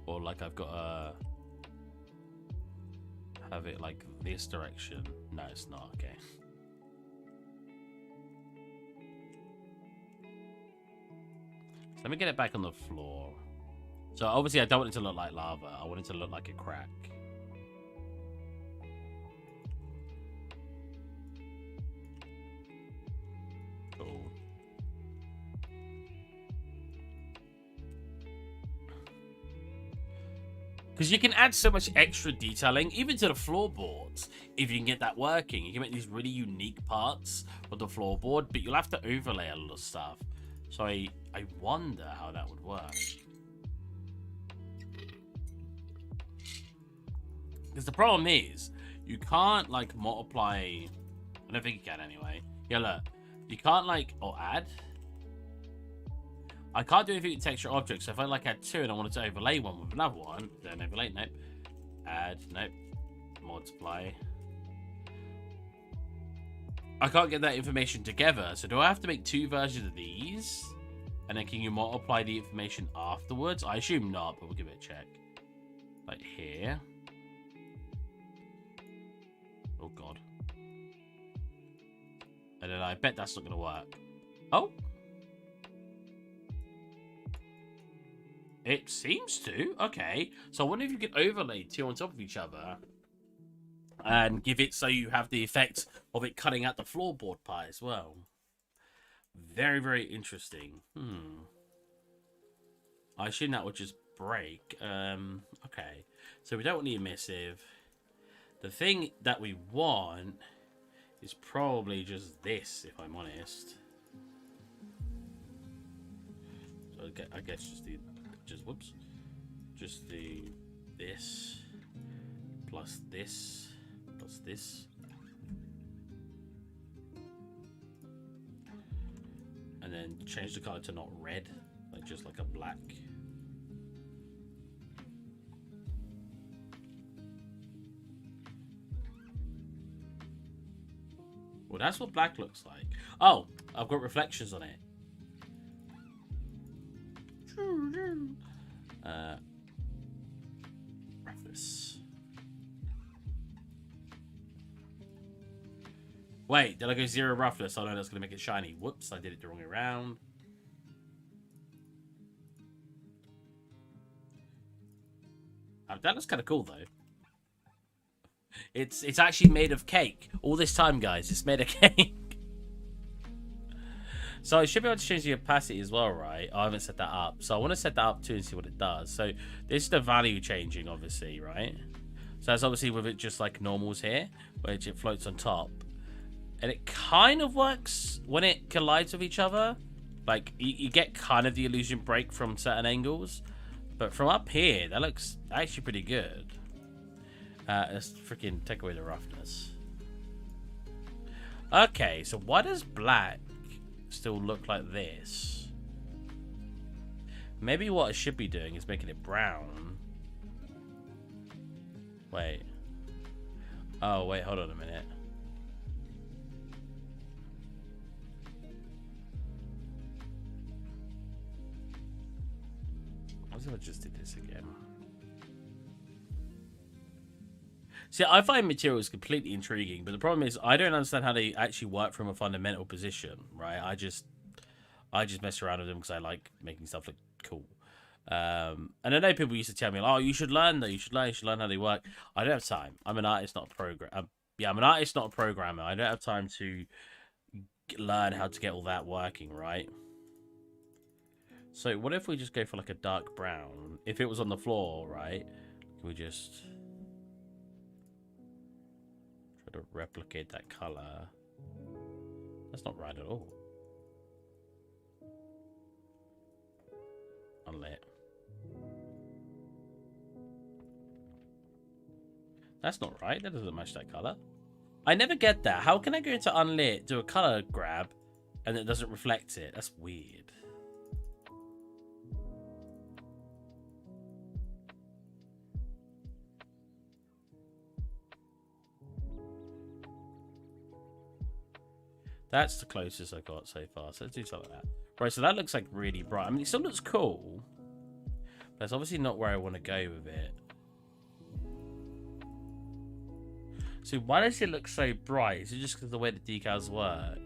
Or like I've got to have it like this direction. No, it's not. Okay. So let me get it back on the floor. So obviously I don't want it to look like lava. I want it to look like a crack. Cool. Because you can add so much extra detailing, even to the floorboards, if you can get that working. You can make these really unique parts of the floorboard, but you'll have to overlay a lot of stuff. So I wonder how that would work. Because the problem is, you can't, like, multiply... I don't think you can, anyway. Yeah, look. You can't, like... Or add. I can't do anything with texture objects. So if I, like, add two and I wanted to overlay one with another one, then overlay, nope. Add, nope. Multiply. I can't get that information together. So do I have to make two versions of these? And then can you multiply the information afterwards? I assume not, but we'll give it a check. Like here. Oh, God. And then I bet that's not going to work. Oh. It seems to. Okay. So I wonder if you could overlay two on top of each other. And give it so you have the effect of it cutting out the floorboard part as well. Very, very interesting. I assume that would just break. Okay. So we don't want the emissive. The thing that we want is probably just this, if I'm honest. So I guess just this plus this plus this. And then change the color to not red, like just like a black. Well, that's what black looks like. Oh, I've got reflections on it. Roughness. Wait, did I go 0 roughness? Oh no, that's going to make it shiny. Whoops, I did it the wrong way around. That looks kind of cool, though. It's actually made of cake. All this time, guys, it's made of cake. So I should be able to change the opacity as well, right? I haven't set that up. So I want to set that up too and see what it does. So this is the value changing, obviously, right? So that's obviously with it just like normals here, which it floats on top. And it kind of works when it collides with each other. Like, you get kind of the illusion break from certain angles. But from up here, that looks actually pretty good. Let's freaking take away the roughness. Okay, so why does black still look like this? Maybe what I should be doing is making it brown. Wait. Oh, wait, hold on a minute. What if I just did this again? See, I find materials completely intriguing, but the problem is I don't understand how they actually work from a fundamental position, right? I just mess around with them because I like making stuff look cool. And I know people used to tell me, "Oh, you should learn though. You should learn how they work." I don't have time. I'm an artist, not a program. Yeah, I'm an artist, not a programmer. I don't have time to learn how to get all that working, right? So what if we just go for like a dark brown? If it was on the floor, right? Can we just try to replicate that color? That's not right at all. Unlit. That's not right. That doesn't match that color. I never get that. How can I go into unlit, do a color grab, and it doesn't reflect it? That's weird. That's the closest I got so far. So let's do something like that. Right, so that looks like really bright. I mean, it still looks cool. But that's obviously not where I want to go with it. So why does it look so bright? Is it just because of the way the decals work?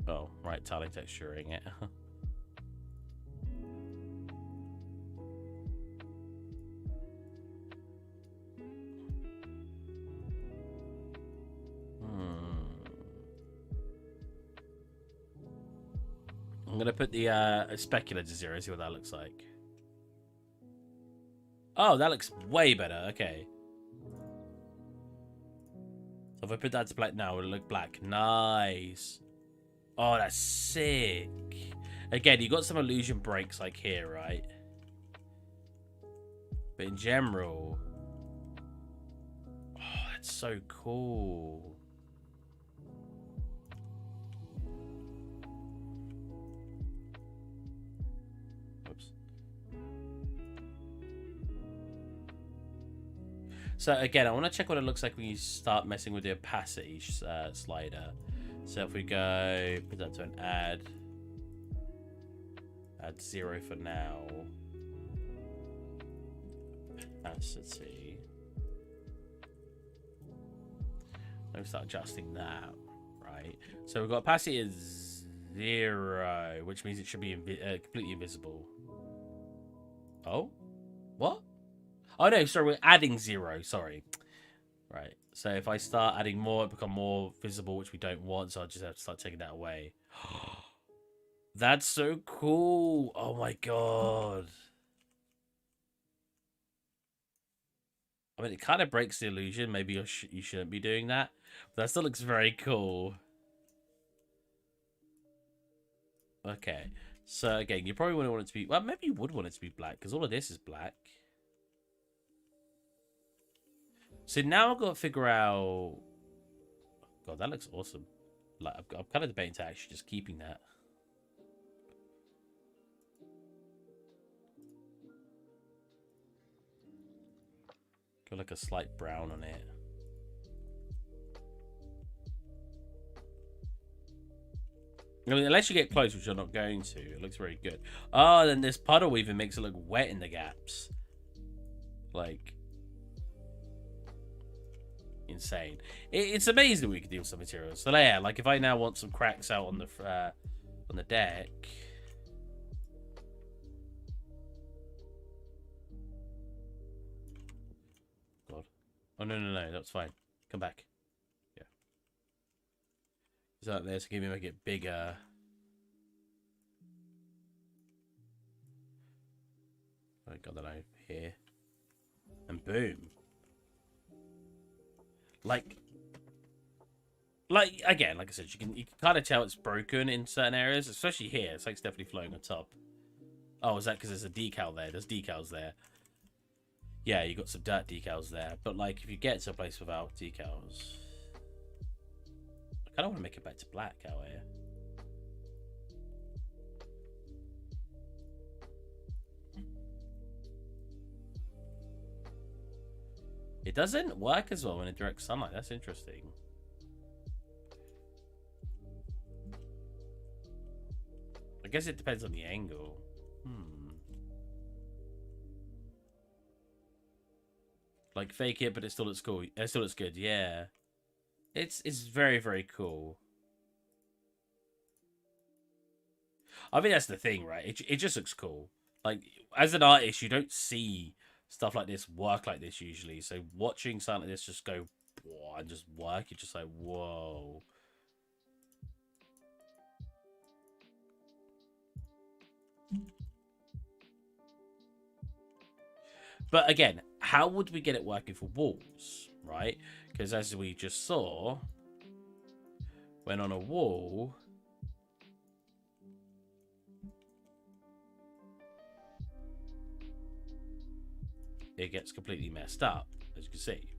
Oh, right, tiling texturing it. I'm going to put the specular to 0, see what that looks like. Oh, that looks way better. Okay. So if I put that to black now, it'll look black. Nice. Oh, that's sick. Again, you got some illusion breaks like here, right? But in general... Oh, that's so cool. So again, I want to check what it looks like when you start messing with the opacity slider. So if we go, put that to an add 0 for now. Opacity. Let me start adjusting that, right? So we've got opacity is 0, which means it should be completely invisible. Oh, what? Oh no, sorry, we're adding 0, sorry. Right, so if I start adding more, it becomes more visible, which we don't want, so I just have to start taking that away. That's so cool. Oh my god. I mean, it kind of breaks the illusion. Maybe you shouldn't be doing that. But that still looks very cool. Okay, so again, you probably wouldn't want it to be... Well, maybe you would want it to be black, because all of this is black. So now I've got to figure out... God, that looks awesome. Like, I'm kind of debating to actually just keeping that. Got like a slight brown on it. I mean, unless you get close, which you're not going to, it looks very good. Oh, then this puddle even makes it look wet in the gaps. Like... insane. It's amazing we can deal with some materials. So yeah, like if I now want some cracks out on the deck, God, oh no, that's fine. Come back. Yeah, is that there? So can we make it bigger? I got that over here, and boom. Like again, like I said, you can kind of tell it's broken in certain areas, especially here. It's like it's definitely flowing on top. Oh, is that because there's a decal there? There's decals there. Yeah, you got some dirt decals there. But like, if you get to a place without decals, I kind of want to make it back to black out here. It doesn't work as well in a direct sunlight. That's interesting. I guess it depends on the angle. Like fake it, but it still looks cool. It still looks good. Yeah, it's very, very cool. I think that's the thing, right? It just looks cool. Like as an artist, you don't see stuff like this work like this usually. So watching something like this just go and just work, you're just like, whoa. But again, how would we get it working for walls, right? Because as we just saw, when on a wall, it gets completely messed up, as you can see.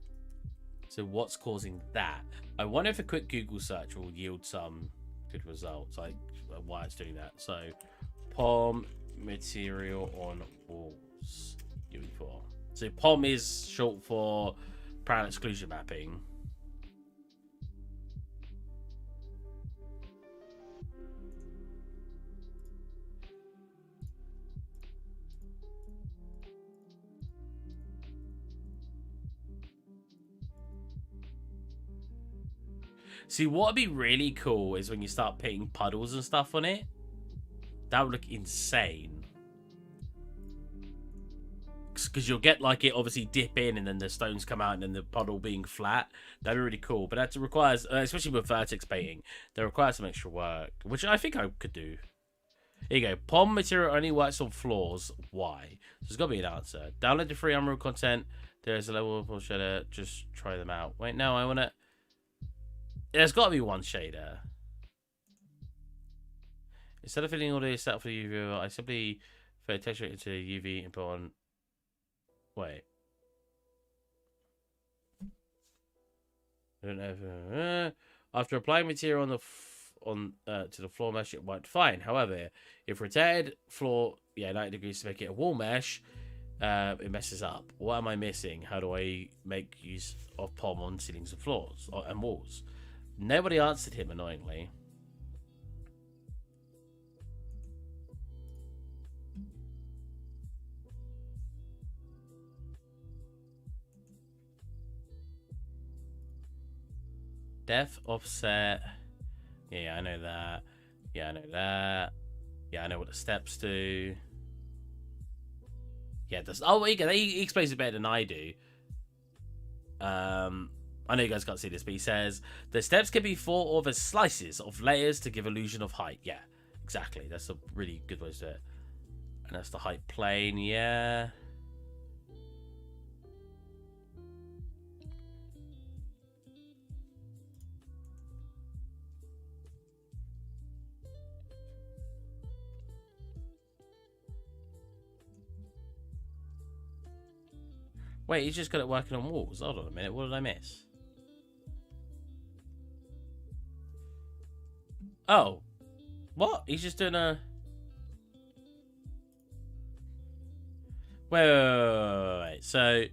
So what's causing that? I wonder if a quick Google search will yield some good results, like why it's doing that. So, POM material on walls. UV4. So POM is short for parallel exclusion mapping. See, what would be really cool is when you start putting puddles and stuff on it. That would look insane. Because you'll get like it obviously dip in and then the stones come out and then the puddle being flat. That'd be really cool. But that requires, especially with vertex painting, that requires some extra work, which I think I could do. Here you go. POM material only works on floors. Why? So there's got to be an answer. Download the free Unreal content. There's a level of shader. Just try them out. Wait, no, I want to... There's got to be one shader. Instead of filling all the setup for the UV, I simply fed texture into UV and put on... Wait. I don't know if... after applying material on the to the floor mesh, it worked fine. However, if rotated floor 90 degrees to make it a wall mesh, it messes up. What am I missing? How do I make use of POM on ceilings and floors and walls? Nobody answered him, annoyingly. Depth offset. Yeah, I know that. Yeah, I know that. Yeah, I know what the steps do. Yeah, that's... Oh, he explains it better than I do. I know you guys can't see this, but he says the steps can be thought of as slices of layers to give illusion of height. Yeah, exactly. That's a really good way to do it. And that's the height plane. Yeah. Wait, he's just got it working on walls. Hold on a minute. What did I miss? Oh. What? He's just doing a... Wait. So,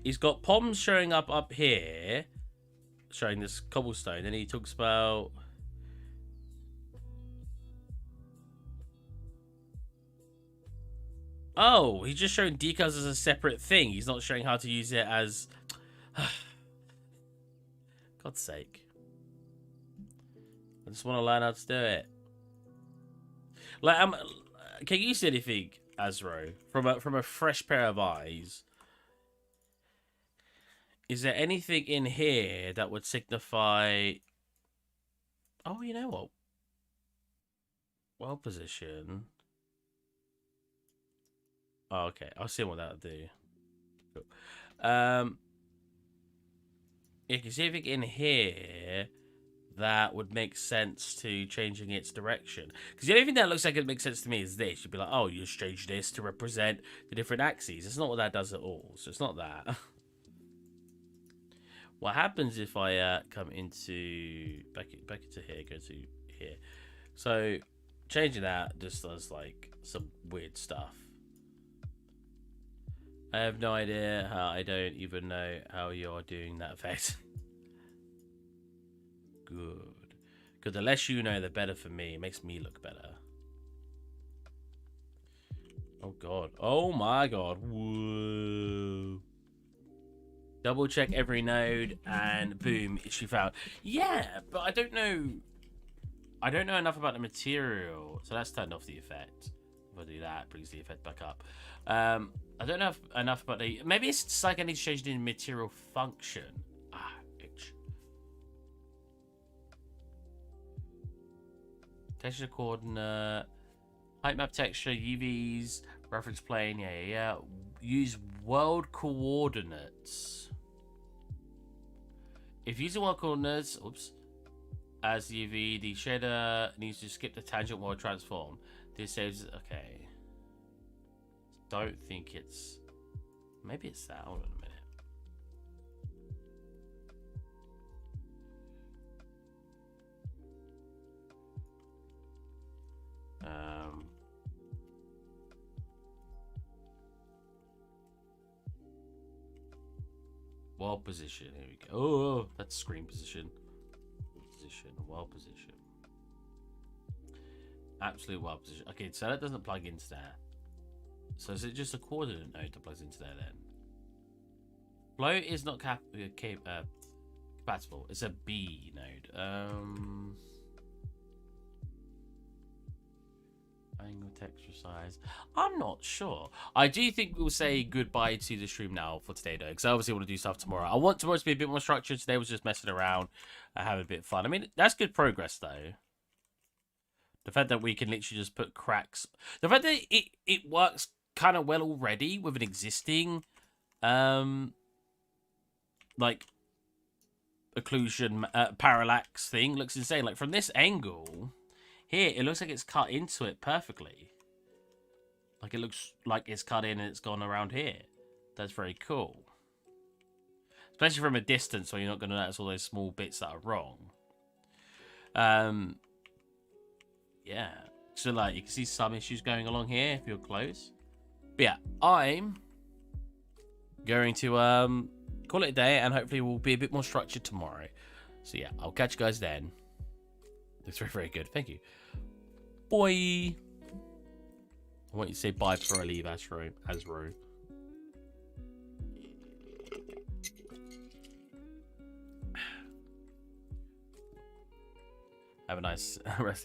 he's got POMs showing up here, showing this cobblestone, and he talks about... Oh, he's just showing decals as a separate thing. He's not showing how to use it as... God's sake. I just want to learn how to do it. Like, can you see anything, Azro, from a fresh pair of eyes? Is there anything in here that would signify... Oh, you know what? Well position. Oh, okay. I'll see what that'll do. Cool. You can see anything in here that would make sense to changing its direction. Because the only thing that looks like it makes sense to me is this. You'd be like, oh, you just change this to represent the different axes. It's not what that does at all. So it's not that. What happens if I come into... Back into here, go to here. So changing that just does like some weird stuff. I have no idea how. I don't even know how you're doing that effect. Good. Because the less you know, the better for me. It makes me look better. Oh, God. Oh, my God. Whoa. Double check every node and boom, issue found. Yeah, but I don't know. I don't know enough about the material. So that's turned off the effect. If I do that, it brings the effect back up. I don't know enough about the... Maybe it's just like I need to change the material function. Ah, itch. Texture coordinate. Height map texture, UVs, reference plane. Yeah. Use world coordinates. If using world coordinates... Oops. As UV, the shader needs to skip the tangent while transform. This saves... Okay. Don't think it's... Maybe it's that. Hold on a minute. Wall position. Here we go. Oh, that's screen position. Wall position. Absolute wall position. Okay, so that doesn't plug into that. So is it just a coordinate node that plugs into there then? Flow is not compatible. It's a B node. Angle, texture, size. I'm not sure. I do think we'll say goodbye to the stream now for today, though, because I obviously want to do stuff tomorrow. I want tomorrow to be a bit more structured. Today was just messing around, having a bit of fun. I mean, that's good progress, though. The fact that we can literally just put cracks. The fact that it works kind of well already with an existing, like, occlusion, parallax thing looks insane. Like, from this angle... Here, it looks like it's cut into it perfectly. Like, it looks like it's cut in and it's gone around here. That's very cool. Especially from a distance where you're not going to notice all those small bits that are wrong. Yeah. So, like, you can see some issues going along here if you're close. But, yeah, I'm going to call it a day, and hopefully we'll be a bit more structured tomorrow. So, yeah, I'll catch you guys then. Looks very, very good. Thank you. Boy. I want you to say bye before I leave, Asro. Have a nice rest of